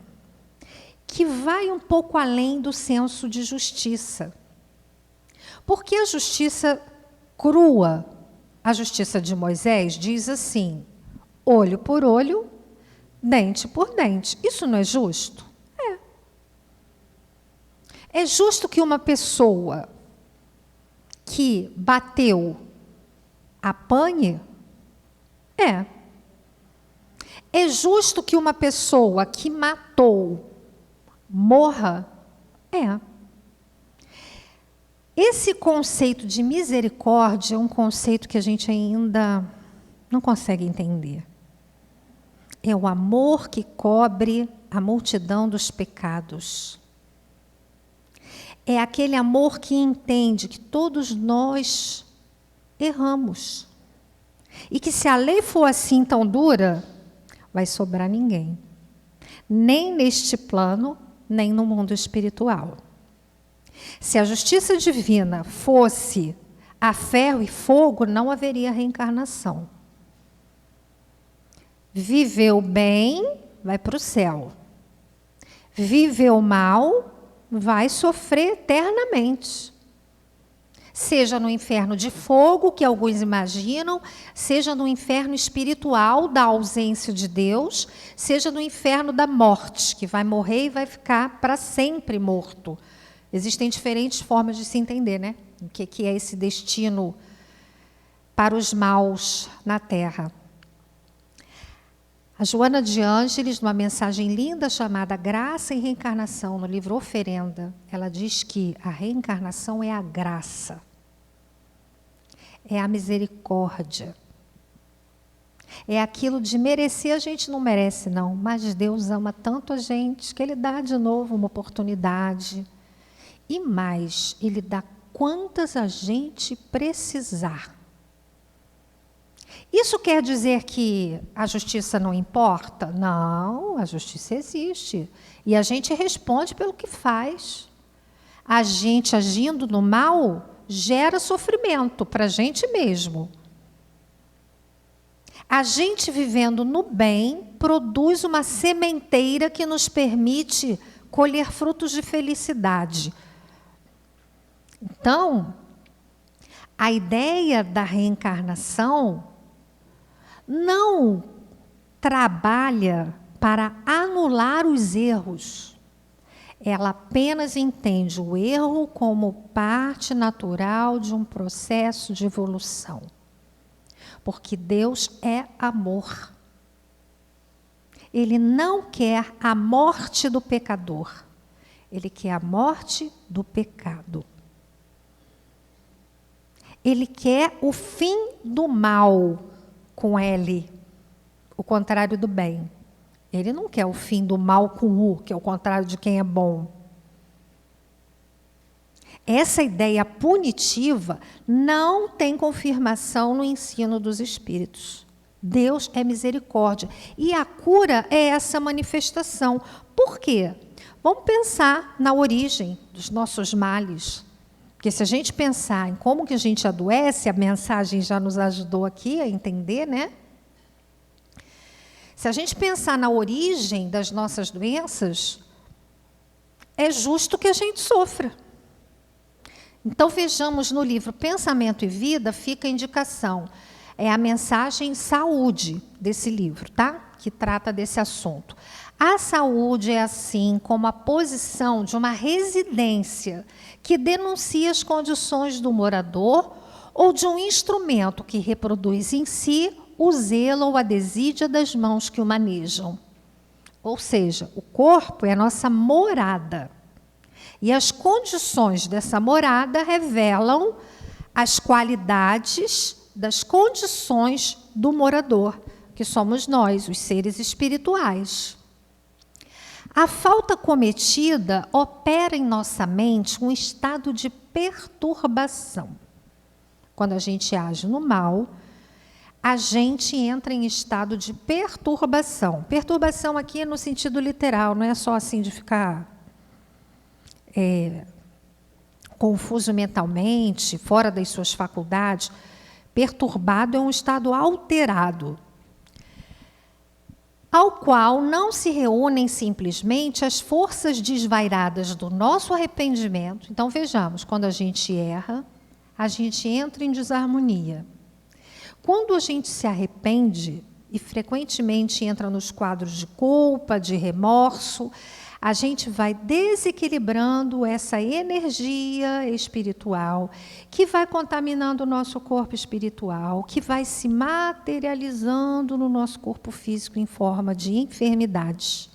que vai um pouco além do senso de justiça. Porque a justiça crua, a justiça de Moisés, diz assim: olho por olho, dente por dente. Isso não é justo? É. É justo que uma pessoa que bateu apanhe? É. É justo que uma pessoa que matou morra? É. Esse conceito de misericórdia é um conceito que a gente ainda não consegue entender. É o amor que cobre a multidão dos pecados. É aquele amor que entende que todos nós erramos. E que se a lei for assim tão dura, vai sobrar ninguém. Nem neste plano, nem no mundo espiritual. Se a justiça divina fosse a ferro e fogo, não haveria reencarnação. Viveu bem, vai para o céu. Viveu mal, vai sofrer eternamente. Seja no inferno de fogo, que alguns imaginam, seja no inferno espiritual da ausência de Deus, seja no inferno da morte, que vai morrer e vai ficar para sempre morto. Existem diferentes formas de se entender, né? O que é esse destino para os maus na Terra. A Joana de Ângeles, numa mensagem linda chamada Graça e Reencarnação, no livro Oferenda, ela diz que a reencarnação é a graça. É a misericórdia. É aquilo de merecer, a gente não merece, não. Mas Deus ama tanto a gente que Ele dá de novo uma oportunidade. E mais, Ele dá quantas a gente precisar. Isso quer dizer que a justiça não importa? Não, a justiça existe. E a gente responde pelo que faz. A gente agindo no mal gera sofrimento para a gente mesmo. A gente vivendo no bem produz uma sementeira que nos permite colher frutos de felicidade. Então, a ideia da reencarnação não trabalha para anular os erros. Ela apenas entende o erro como parte natural de um processo de evolução. Porque Deus é amor. Ele não quer a morte do pecador. Ele quer a morte do pecado. Ele quer o fim do mal com L. o contrário do bem. Ele não quer o fim do mal com o, que é o contrário de quem é bom. Essa ideia punitiva não tem confirmação no ensino dos espíritos. Deus é misericórdia. E a cura é essa manifestação. Por quê? Vamos pensar na origem dos nossos males. Porque se a gente pensar em como que a gente adoece, a mensagem já nos ajudou aqui a entender, né? Se a gente pensar na origem das nossas doenças, é justo que a gente sofra. Então, vejamos no livro Pensamento e Vida, fica a indicação. É a mensagem saúde desse livro, tá? Que trata desse assunto. A saúde é assim como a posição de uma residência que denuncia as condições do morador ou de um instrumento que reproduz em si o zelo ou a desídia das mãos que o manejam. Ou seja, o corpo é a nossa morada. E as condições dessa morada revelam as qualidades das condições do morador, que somos nós, os seres espirituais. A falta cometida opera em nossa mente um estado de perturbação. Quando a gente age no mal, a gente entra em estado de perturbação. Perturbação aqui é no sentido literal, não é só assim de ficar confuso mentalmente, fora das suas faculdades. Perturbado é um estado alterado, ao qual não se reúnem simplesmente as forças desvairadas do nosso arrependimento. Então, vejamos, quando a gente erra, a gente entra em desarmonia. Quando a gente se arrepende, e frequentemente entra nos quadros de culpa, de remorso, a gente vai desequilibrando essa energia espiritual que vai contaminando o nosso corpo espiritual, que vai se materializando no nosso corpo físico em forma de enfermidades.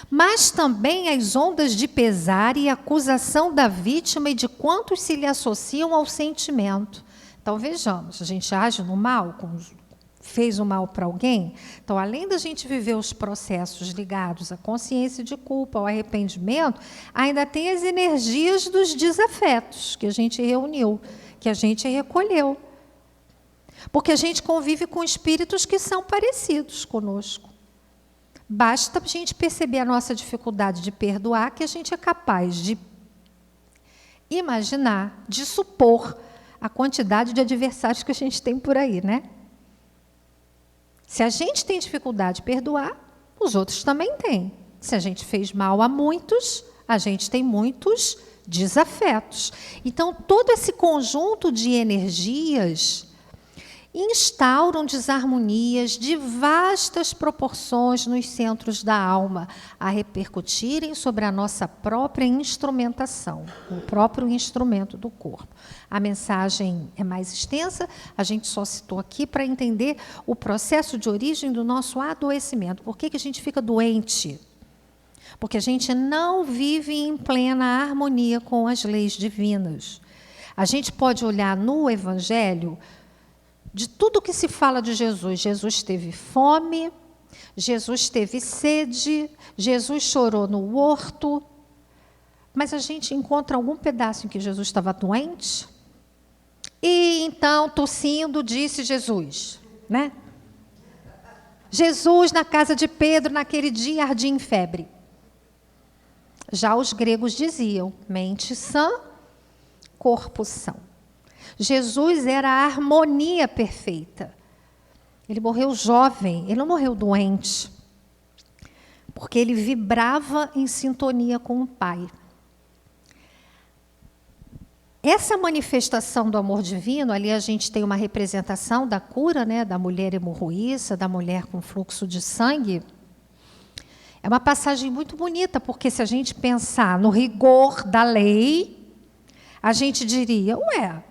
Mas também as ondas de pesar e acusação da vítima e de quantos se lhe associam ao sentimento. Então, vejamos, a gente age no mal, fez o mal para alguém. Então, além da gente viver os processos ligados à consciência de culpa, ao arrependimento, ainda tem as energias dos desafetos que a gente reuniu, que a gente recolheu. Porque a gente convive com espíritos que são parecidos conosco. Basta a gente perceber a nossa dificuldade de perdoar, que a gente é capaz de imaginar, de supor a quantidade de adversários que a gente tem por aí, né? Se a gente tem dificuldade de perdoar, os outros também têm. Se a gente fez mal a muitos, a gente tem muitos desafetos. Então, todo esse conjunto de energias instauram desarmonias de vastas proporções nos centros da alma, a repercutirem sobre a nossa própria instrumentação, o próprio instrumento do corpo. A mensagem é mais extensa, a gente só citou aqui para entender o processo de origem do nosso adoecimento. Por que a gente fica doente? Porque a gente não vive em plena harmonia com as leis divinas. A gente pode olhar no Evangelho, de tudo que se fala de Jesus. Jesus teve fome, Jesus teve sede, Jesus chorou no horto. Mas a gente encontra algum pedaço em que Jesus estava doente? E então, tossindo, disse Jesus, né? Jesus na casa de Pedro, naquele dia, ardia em febre. Já os gregos diziam, mente sã, corpo são. Jesus era a harmonia perfeita. Ele morreu jovem, ele não morreu doente, porque ele vibrava em sintonia com o Pai. Essa manifestação do amor divino, ali a gente tem uma representação da cura, né, da mulher hemorroíça, da mulher com fluxo de sangue. É uma passagem muito bonita, porque se a gente pensar no rigor da lei, a gente diria, ué,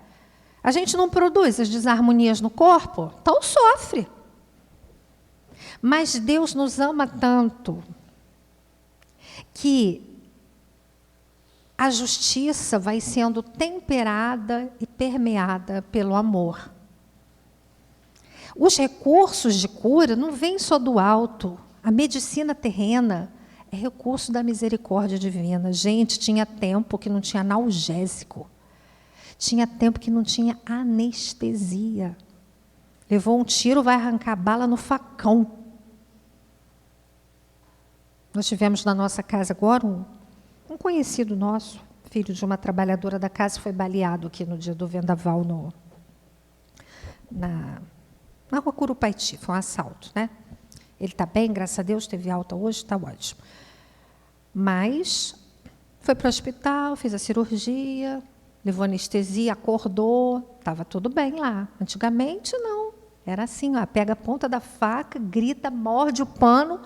a gente não produz as desarmonias no corpo? Então sofre. Mas Deus nos ama tanto que a justiça vai sendo temperada e permeada pelo amor. Os recursos de cura não vêm só do alto. A medicina terrena é recurso da misericórdia divina. Gente, tinha tempo que não tinha analgésico. Tinha tempo que não tinha anestesia. Levou um tiro, vai arrancar bala no facão. Nós tivemos na nossa casa agora um conhecido nosso, filho de uma trabalhadora da casa, foi baleado aqui no dia do vendaval na rua Curupaiti. Foi um assalto, né? Ele está bem, graças a Deus, teve alta hoje, está ótimo. Mas foi para o hospital, fez a cirurgia, levou anestesia, acordou, estava tudo bem lá. Antigamente, não. Era assim, ó, pega a ponta da faca, grita, morde o pano.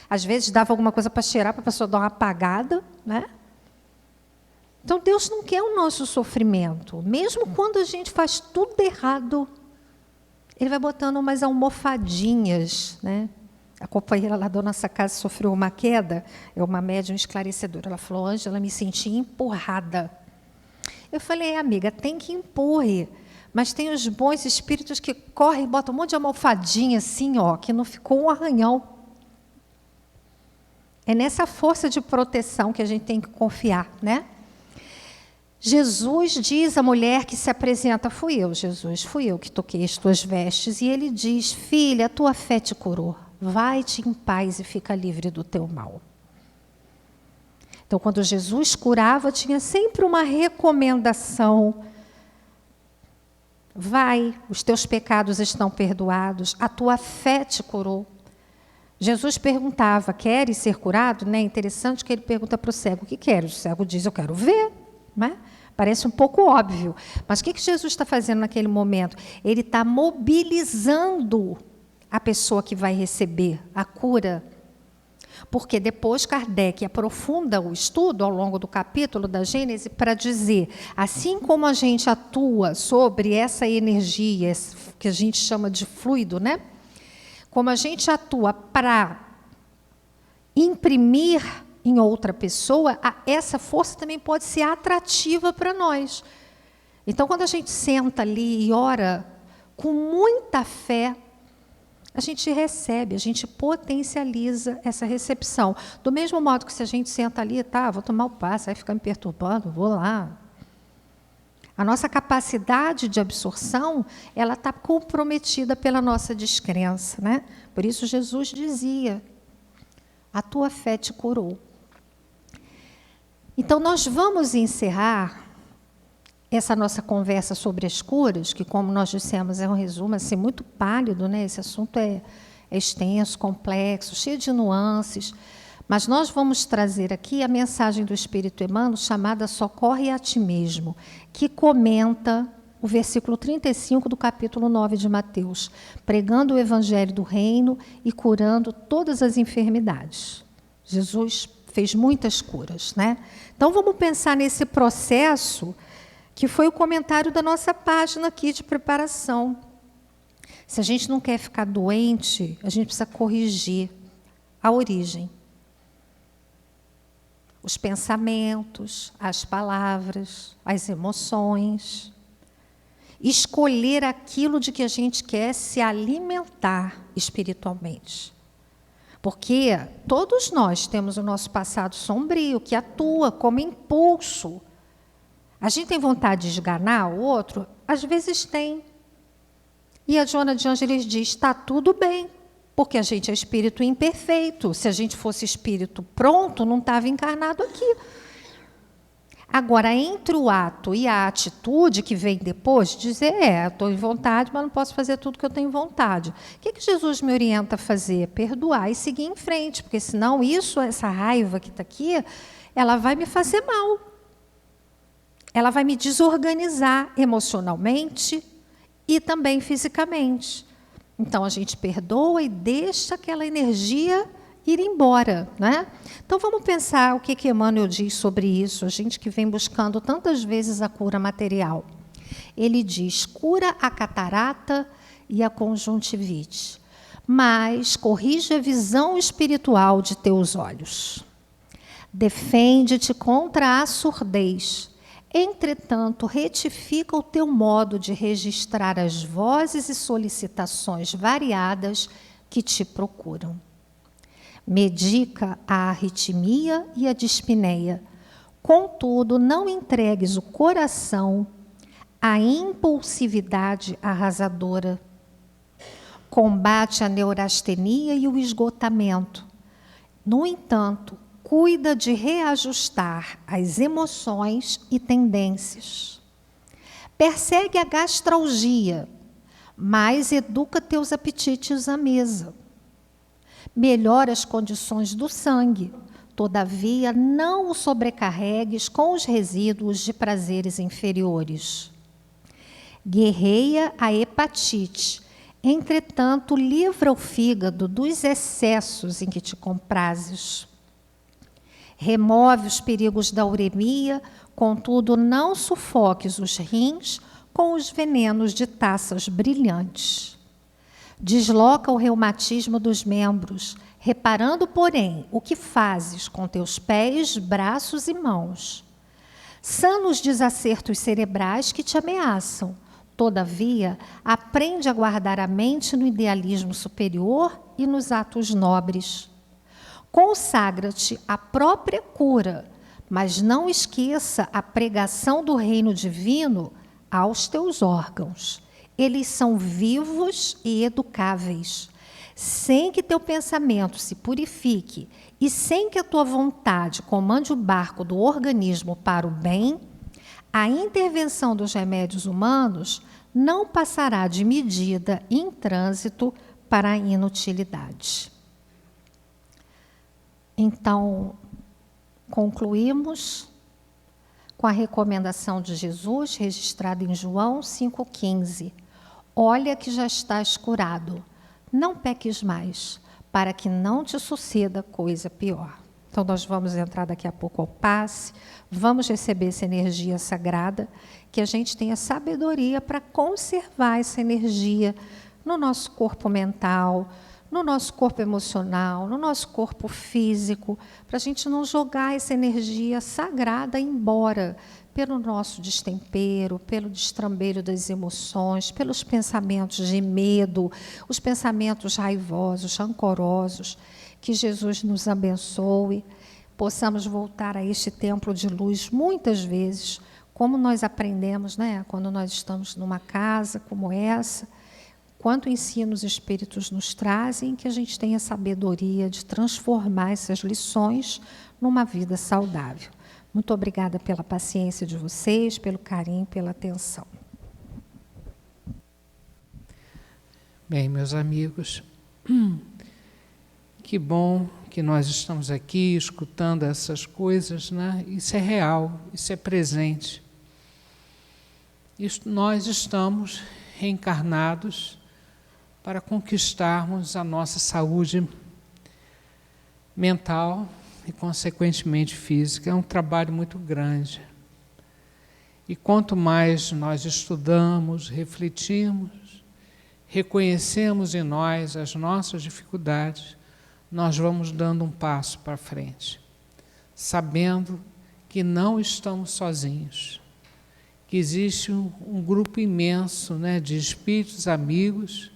Às vezes dava alguma coisa para cheirar, para a pessoa dar uma apagada, né? Então, Deus não quer o nosso sofrimento. Mesmo quando a gente faz tudo errado, Ele vai botando umas almofadinhas, né? A companheira lá da nossa casa sofreu uma queda, é uma médium esclarecedora. Ela falou, Ângela, me senti empurrada. Eu falei, amiga, tem que empurre. Mas tem os bons espíritos que correm e botam um monte de almofadinha assim, ó, que não ficou um arranhão. É nessa força de proteção que a gente tem que confiar, né? Jesus diz à mulher que se apresenta, fui eu, Jesus, fui eu que toquei as tuas vestes. E ele diz, filha, a tua fé te curou. Vai-te em paz e fica livre do teu mal. Então, quando Jesus curava, tinha sempre uma recomendação. Vai, os teus pecados estão perdoados, a tua fé te curou. Jesus perguntava, queres ser curado? Né? Interessante que ele pergunta para o cego, o que queres? O cego diz, eu quero ver. Né? Parece um pouco óbvio. Mas o que Jesus está fazendo naquele momento? Ele está mobilizando a pessoa que vai receber a cura. Porque depois Kardec aprofunda o estudo ao longo do capítulo da Gênese para dizer, assim como a gente atua sobre essa energia, que a gente chama de fluido, né? Como a gente atua para imprimir em outra pessoa, essa força também pode ser atrativa para nós. Então, quando a gente senta ali e ora com muita fé, a gente recebe, a gente potencializa essa recepção. Do mesmo modo que se a gente senta ali, tá, vou tomar o passe, vai ficar me perturbando, vou lá. A nossa capacidade de absorção, ela está comprometida pela nossa descrença, né? Por isso Jesus dizia, a tua fé te curou. Então, nós vamos encerrar essa nossa conversa sobre as curas, que, como nós dissemos, é um resumo assim, muito pálido, né? Esse assunto é extenso, complexo, cheio de nuances, mas nós vamos trazer aqui a mensagem do Espírito Emmanuel, chamada Socorre a Ti Mesmo, que comenta o versículo 35 do capítulo 9 de Mateus, pregando o Evangelho do Reino e curando todas as enfermidades. Jesus fez muitas curas, né? Então, vamos pensar nesse processo que foi o comentário da nossa página aqui de preparação. Se a gente não quer ficar doente, a gente precisa corrigir a origem. Os pensamentos, as palavras, as emoções. Escolher aquilo de que a gente quer se alimentar espiritualmente. Porque todos nós temos o nosso passado sombrio, que atua como impulso. A gente tem vontade de esganar o outro? Às vezes tem. E a Joana de Ângeles diz, está tudo bem, porque a gente é espírito imperfeito. Se a gente fosse espírito pronto, não estava encarnado aqui. Agora, entre o ato e a atitude que vem depois, dizer, estou em vontade, mas não posso fazer tudo que eu tenho vontade. O que Jesus me orienta a fazer? Perdoar e seguir em frente, porque senão essa raiva que está aqui, ela vai me fazer mal. Ela vai me desorganizar emocionalmente e também fisicamente. Então, a gente perdoa e deixa aquela energia ir embora, né? Então, vamos pensar o que Emmanuel diz sobre isso, a gente que vem buscando tantas vezes a cura material. Ele diz, cura a catarata e a conjuntivite, mas corrige a visão espiritual de teus olhos. Defende-te contra a surdez. Entretanto, retifica o teu modo de registrar as vozes e solicitações variadas que te procuram. Medica a arritmia e a dispneia. Contudo, não entregues o coração à impulsividade arrasadora. Combate a neurastenia e o esgotamento. No entanto, cuida de reajustar as emoções e tendências. Persegue a gastralgia, mas educa teus apetites à mesa. Melhora as condições do sangue, todavia não o sobrecarregues com os resíduos de prazeres inferiores. Guerreia a hepatite, entretanto livra o fígado dos excessos em que te comprazes. Remove os perigos da uremia, contudo não sufoques os rins com os venenos de taças brilhantes. Desloca o reumatismo dos membros, reparando, porém, o que fazes com teus pés, braços e mãos. Sana os desacertos cerebrais que te ameaçam. Todavia, aprende a guardar a mente no idealismo superior e nos atos nobres. Consagra-te à própria cura, mas não esqueça a pregação do reino divino aos teus órgãos. Eles são vivos e educáveis. Sem que teu pensamento se purifique e sem que a tua vontade comande o barco do organismo para o bem, a intervenção dos remédios humanos não passará de medida em trânsito para a inutilidade. Então, concluímos com a recomendação de Jesus, registrada em João 5,15. Olha que já estás curado, não peques mais, para que não te suceda coisa pior. Então, nós vamos entrar daqui a pouco ao passe, vamos receber essa energia sagrada, que a gente tenha sabedoria para conservar essa energia no nosso corpo mental, no nosso corpo emocional, no nosso corpo físico, para a gente não jogar essa energia sagrada embora pelo nosso destempero, pelo destrambeiro das emoções, pelos pensamentos de medo, os pensamentos raivosos, rancorosos. Que Jesus nos abençoe, possamos voltar a este templo de luz muitas vezes, como nós aprendemos, né, quando nós estamos numa casa como essa, quanto ensino os Espíritos nos trazem, que a gente tenha sabedoria de transformar essas lições numa vida saudável. Muito obrigada pela paciência de vocês, pelo carinho, pela atenção. Bem, meus amigos, que bom que nós estamos aqui escutando essas coisas, né? Isso é real, isso é presente. Nós estamos reencarnados para conquistarmos a nossa saúde mental e, consequentemente, física. É um trabalho muito grande. E quanto mais nós estudamos, refletimos, reconhecemos em nós as nossas dificuldades, nós vamos dando um passo para frente, sabendo que não estamos sozinhos, que existe um grupo imenso, né, de espíritos amigos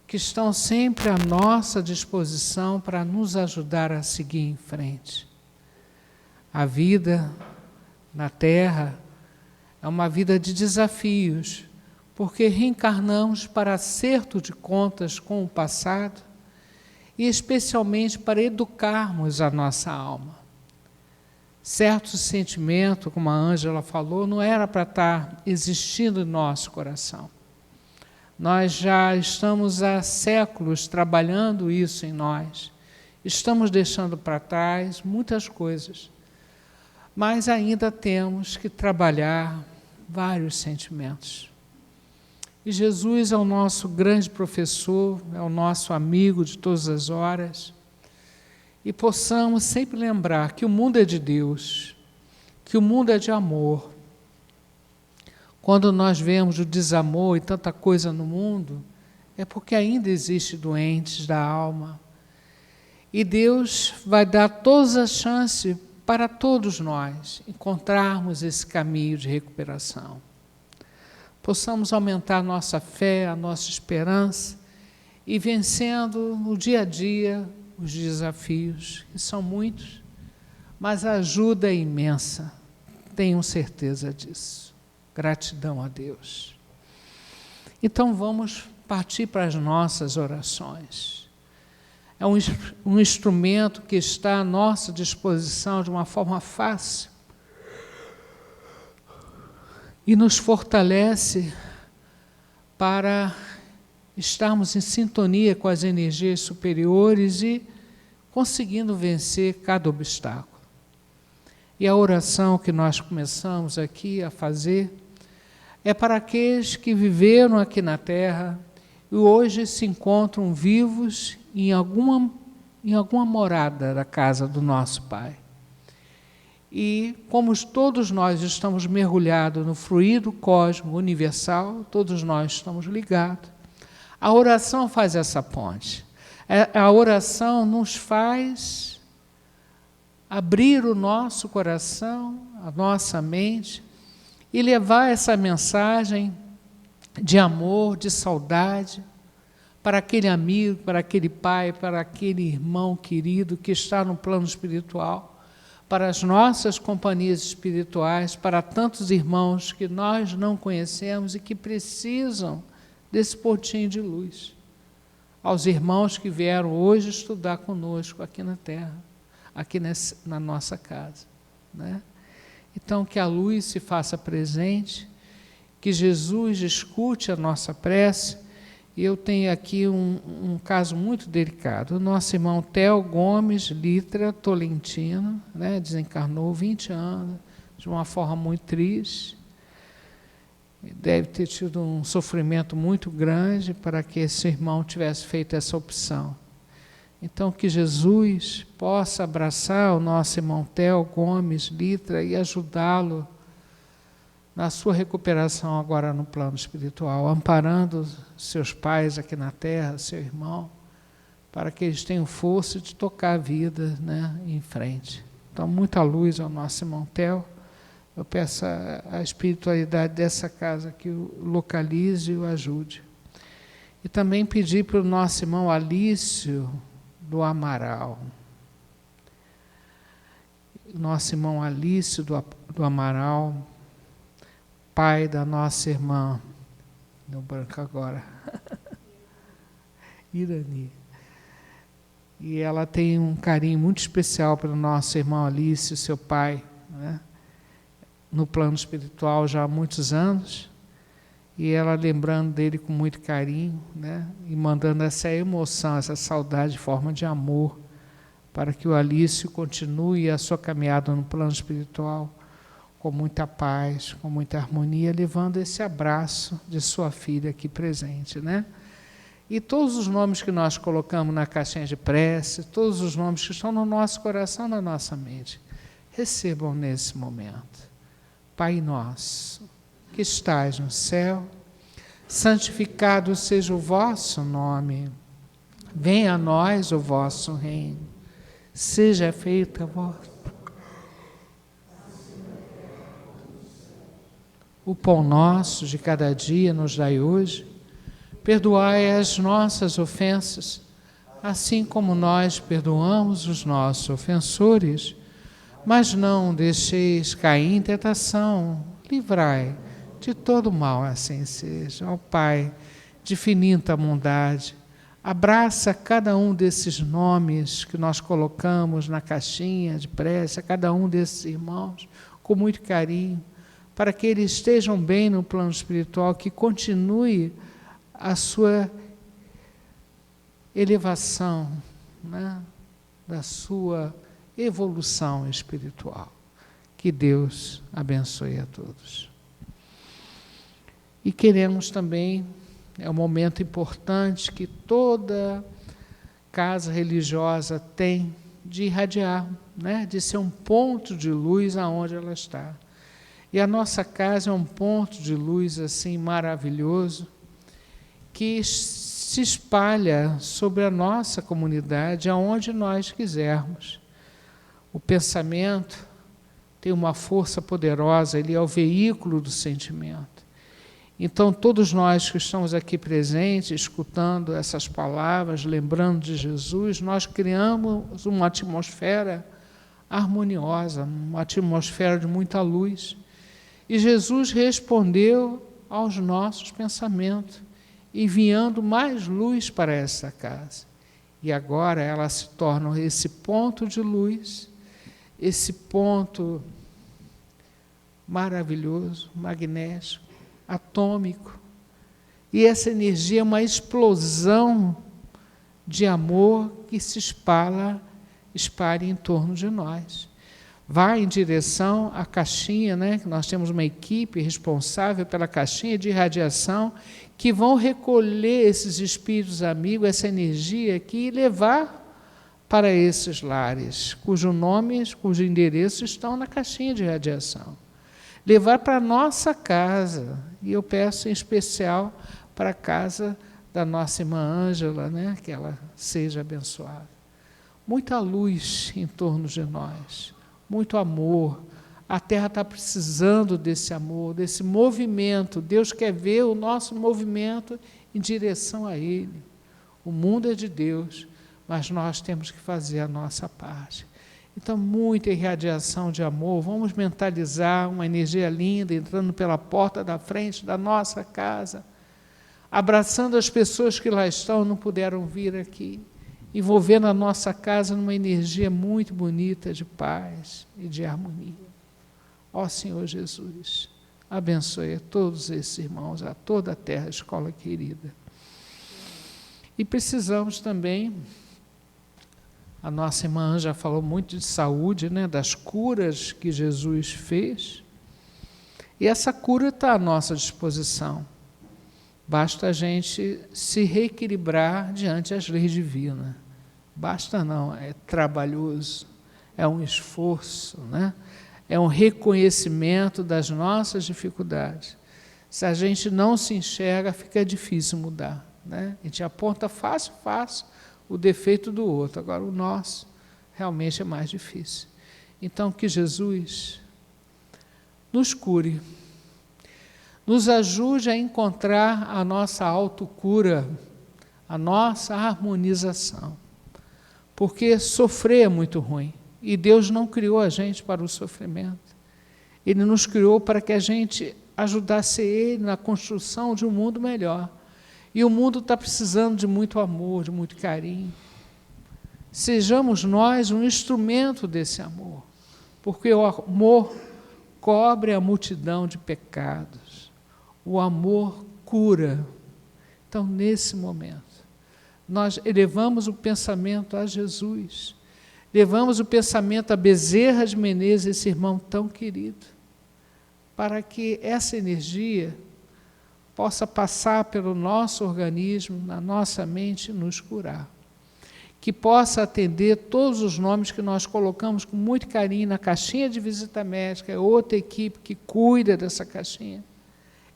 que estão sempre à nossa disposição para nos ajudar a seguir em frente. A vida na Terra é uma vida de desafios, porque reencarnamos para acerto de contas com o passado e especialmente para educarmos a nossa alma. Certo sentimento, como a Ângela falou, não era para estar existindo no nosso coração. Nós já estamos há séculos trabalhando isso em nós. Estamos deixando para trás muitas coisas, mas ainda temos que trabalhar vários sentimentos. E Jesus é o nosso grande professor, é o nosso amigo de todas as horas. E possamos sempre lembrar que o mundo é de Deus, que o mundo é de amor. Quando nós vemos o desamor e tanta coisa no mundo, é porque ainda existem doentes da alma. E Deus vai dar todas as chances para todos nós encontrarmos esse caminho de recuperação. Possamos aumentar a nossa fé, a nossa esperança e vencendo no dia a dia os desafios, que são muitos, mas a ajuda é imensa, tenho certeza disso. Gratidão a Deus. Então vamos partir para as nossas orações. É um instrumento que está à nossa disposição de uma forma fácil e nos fortalece para estarmos em sintonia com as energias superiores e conseguindo vencer cada obstáculo. E a oração que nós começamos aqui a fazer é para aqueles que viveram aqui na Terra e hoje se encontram vivos em alguma morada da casa do nosso Pai. E como todos nós estamos mergulhados no fluido cósmico universal, todos nós estamos ligados, a oração faz essa ponte. A oração nos faz abrir o nosso coração, a nossa mente, e levar essa mensagem de amor, de saudade, para aquele amigo, para aquele pai, para aquele irmão querido que está no plano espiritual, para as nossas companhias espirituais, para tantos irmãos que nós não conhecemos e que precisam desse pontinho de luz. Aos irmãos que vieram hoje estudar conosco aqui na Terra, aqui na nossa casa, né? Então, que a luz se faça presente, que Jesus escute a nossa prece. E eu tenho aqui um caso muito delicado. O nosso irmão Theo Gomes Litra Tolentino, né, desencarnou 20 anos, de uma forma muito triste. Deve ter tido um sofrimento muito grande para que esse irmão tivesse feito essa opção. Então, que Jesus possa abraçar o nosso irmão Theo Gomes Litra e ajudá-lo na sua recuperação agora no plano espiritual, amparando seus pais aqui na Terra, seu irmão, para que eles tenham força de tocar a vida, né, em frente. Então, muita luz ao nosso irmão Theo. Eu peço a espiritualidade dessa casa que o localize e o ajude. E também pedir para o nosso irmão Alício do Amaral. Nosso irmão Alício do Amaral, pai da nossa irmã, no branco agora, Irani. E ela tem um carinho muito especial pelo nosso irmão Alício, seu pai, né? No plano espiritual já há muitos anos, e ela lembrando dele com muito carinho, né? E mandando essa emoção, essa saudade de forma de amor, para que o Alício continue a sua caminhada no plano espiritual com muita paz, com muita harmonia, levando esse abraço de sua filha aqui presente, né? E todos os nomes que nós colocamos na caixinha de prece, todos os nomes que estão no nosso coração, na nossa mente, recebam nesse momento. Pai nosso, que estais no céu, santificado seja o vosso nome. Venha a nós o vosso reino. Seja feita a vossa. O pão nosso de cada dia nos dai hoje. Perdoai as nossas ofensas, assim como nós perdoamos os nossos ofensores. Mas não deixeis cair em tentação, livrai de todo mal, assim seja. Ó Pai, de infinita bondade, abraça cada um desses nomes que nós colocamos na caixinha de prece, a cada um desses irmãos, com muito carinho, para que eles estejam bem no plano espiritual, que continue a sua elevação, né, da sua evolução espiritual. Que Deus abençoe a todos. E queremos também, é um momento importante que toda casa religiosa tem de irradiar, né? De ser um ponto de luz aonde ela está. E a nossa casa é um ponto de luz assim maravilhoso, que se espalha sobre a nossa comunidade aonde nós quisermos. O pensamento tem uma força poderosa, ele é o veículo do sentimento. Então, todos nós que estamos aqui presentes, escutando essas palavras, lembrando de Jesus, nós criamos uma atmosfera harmoniosa, uma atmosfera de muita luz. E Jesus respondeu aos nossos pensamentos, enviando mais luz para essa casa. E agora ela se torna esse ponto de luz, esse ponto maravilhoso, magnético, atômico. E essa energia é uma explosão de amor que se espalha em torno de nós. Vai em direção à caixinha, né? Nós temos uma equipe responsável pela caixinha de radiação que vão recolher esses espíritos amigos, essa energia aqui e levar para esses lares, cujos nomes, cujos endereços estão na caixinha de radiação. Levar para a nossa casa, e eu peço em especial para a casa da nossa irmã Ângela, né? Que ela seja abençoada. Muita luz em torno de nós, muito amor. A Terra está precisando desse amor, desse movimento. Deus quer ver o nosso movimento em direção a Ele. O mundo é de Deus, mas nós temos que fazer a nossa parte. Então, muita irradiação de amor. Vamos mentalizar uma energia linda entrando pela porta da frente da nossa casa, abraçando as pessoas que lá estão, não puderam vir aqui, envolvendo a nossa casa numa energia muito bonita de paz e de harmonia. Ó Senhor Jesus, abençoe a todos esses irmãos, a toda a Terra Escola querida. E precisamos também, a nossa irmã já falou muito de saúde, né, das curas que Jesus fez, e essa cura está à nossa disposição. Basta a gente se reequilibrar diante das leis divinas. Basta não, é trabalhoso, é um esforço, né? É um reconhecimento das nossas dificuldades. Se a gente não se enxerga, fica difícil mudar, né? A gente aponta fácil o defeito do outro, agora o nosso realmente é mais difícil. Então, que Jesus nos cure, nos ajude a encontrar a nossa autocura, a nossa harmonização. Porque sofrer é muito ruim. E Deus não criou a gente para o sofrimento. Ele nos criou para que a gente ajudasse Ele na construção de um mundo melhor. E o mundo está precisando de muito amor, de muito carinho. Sejamos nós um instrumento desse amor. Porque o amor cobre a multidão de pecados. O amor cura. Então, nesse momento, nós elevamos o pensamento a Jesus, levamos o pensamento a Bezerra de Menezes, esse irmão tão querido, para que essa energia possa passar pelo nosso organismo, na nossa mente, e nos curar. Que possa atender todos os nomes que nós colocamos com muito carinho na caixinha de visita médica, é outra equipe que cuida dessa caixinha,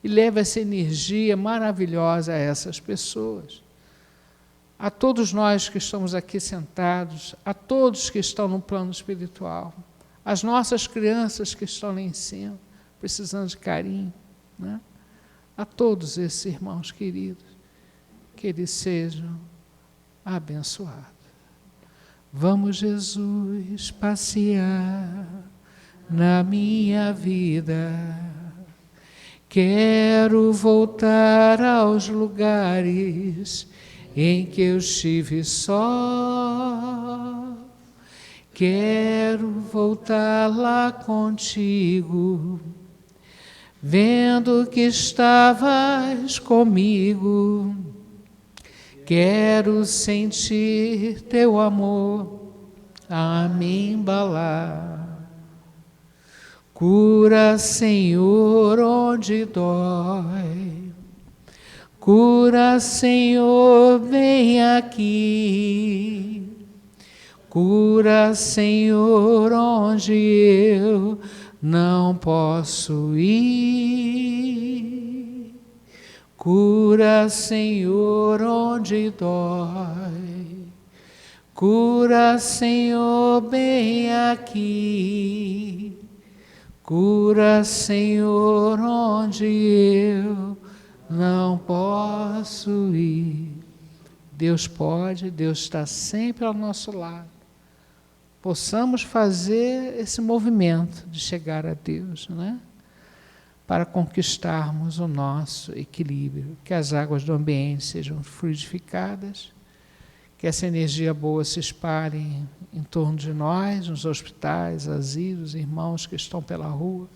e leva essa energia maravilhosa a essas pessoas. A todos nós que estamos aqui sentados, a todos que estão no plano espiritual, as nossas crianças que estão lá em cima, precisando de carinho, né? A todos esses irmãos queridos, que eles sejam abençoados. Vamos, Jesus, passear na minha vida. Quero voltar aos lugares em que eu estive só. Quero voltar lá contigo, vendo que estavas comigo. Quero sentir teu amor a me embalar. Cura, Senhor, onde dói. Cura, Senhor, vem aqui. Cura, Senhor, onde eu não posso ir. Cura, Senhor, onde dói. Cura, Senhor, bem aqui. Cura, Senhor, onde eu não posso ir. Deus pode, Deus está sempre ao nosso lado. Possamos fazer esse movimento de chegar a Deus, né? Para conquistarmos o nosso equilíbrio, que as águas do ambiente sejam fluidificadas, que essa energia boa se espalhe em torno de nós, nos hospitais, asilos, irmãos que estão pela rua.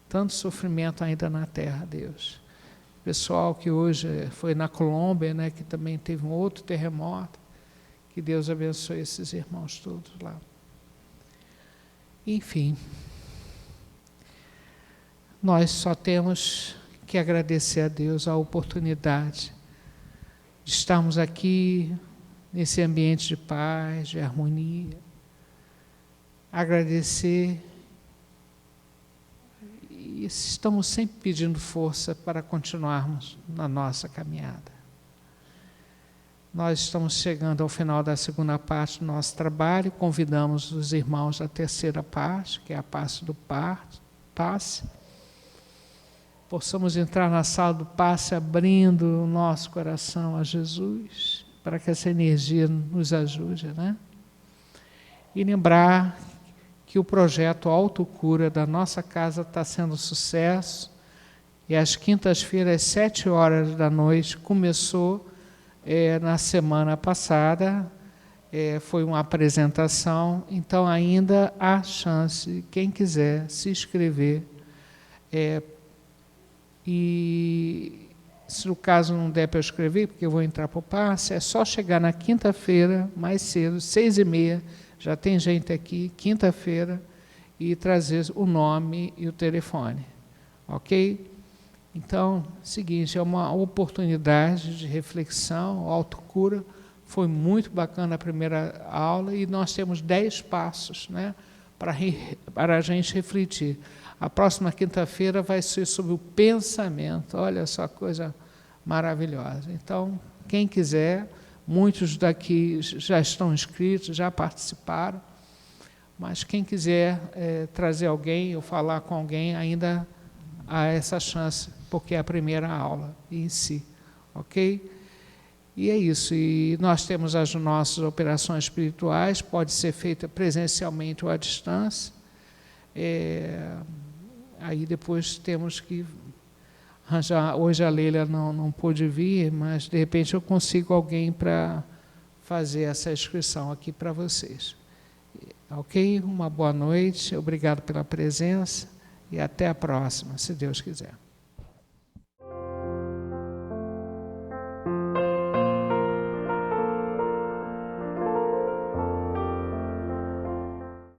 Tanto sofrimento ainda na terra, Deus. Pessoal que hoje foi na Colômbia, né, que também teve um outro terremoto, que Deus abençoe esses irmãos todos lá. Enfim, nós só temos que agradecer a Deus a oportunidade de estarmos aqui nesse ambiente de paz, de harmonia. Agradecer. E estamos sempre pedindo força para continuarmos na nossa caminhada. Nós estamos chegando ao final da segunda parte do nosso trabalho, convidamos os irmãos da terceira parte, que é a parte do passe. Possamos entrar na sala do passe abrindo o nosso coração a Jesus, para que essa energia nos ajude, né? E lembrar que o projeto Autocura da nossa casa está sendo um sucesso, e às quintas-feiras, às 19h, começou na semana passada, foi uma apresentação, então ainda há chance, quem quiser se inscrever, e se no caso não der para eu escrever, porque eu vou entrar para o passe, é só chegar na quinta-feira, mais cedo, 6h30, já tem gente aqui, quinta-feira, e trazer o nome e o telefone, ok? Então, seguinte, é uma oportunidade de reflexão, autocura, foi muito bacana a primeira aula, e nós temos 10 passos, né, para a gente refletir. A próxima quinta-feira vai ser sobre o pensamento, olha só, coisa maravilhosa. Então, quem quiser, muitos daqui já estão inscritos, já participaram, mas quem quiser trazer alguém ou falar com alguém, ainda há essa chance, porque é a primeira aula em si, ok? E é isso, e nós temos as nossas operações espirituais, pode ser feita presencialmente ou à distância, aí depois temos que arranjar, hoje a Leila não pôde vir, mas de repente eu consigo alguém para fazer essa inscrição aqui para vocês. Ok? Uma boa noite, obrigado pela presença e até a próxima, se Deus quiser.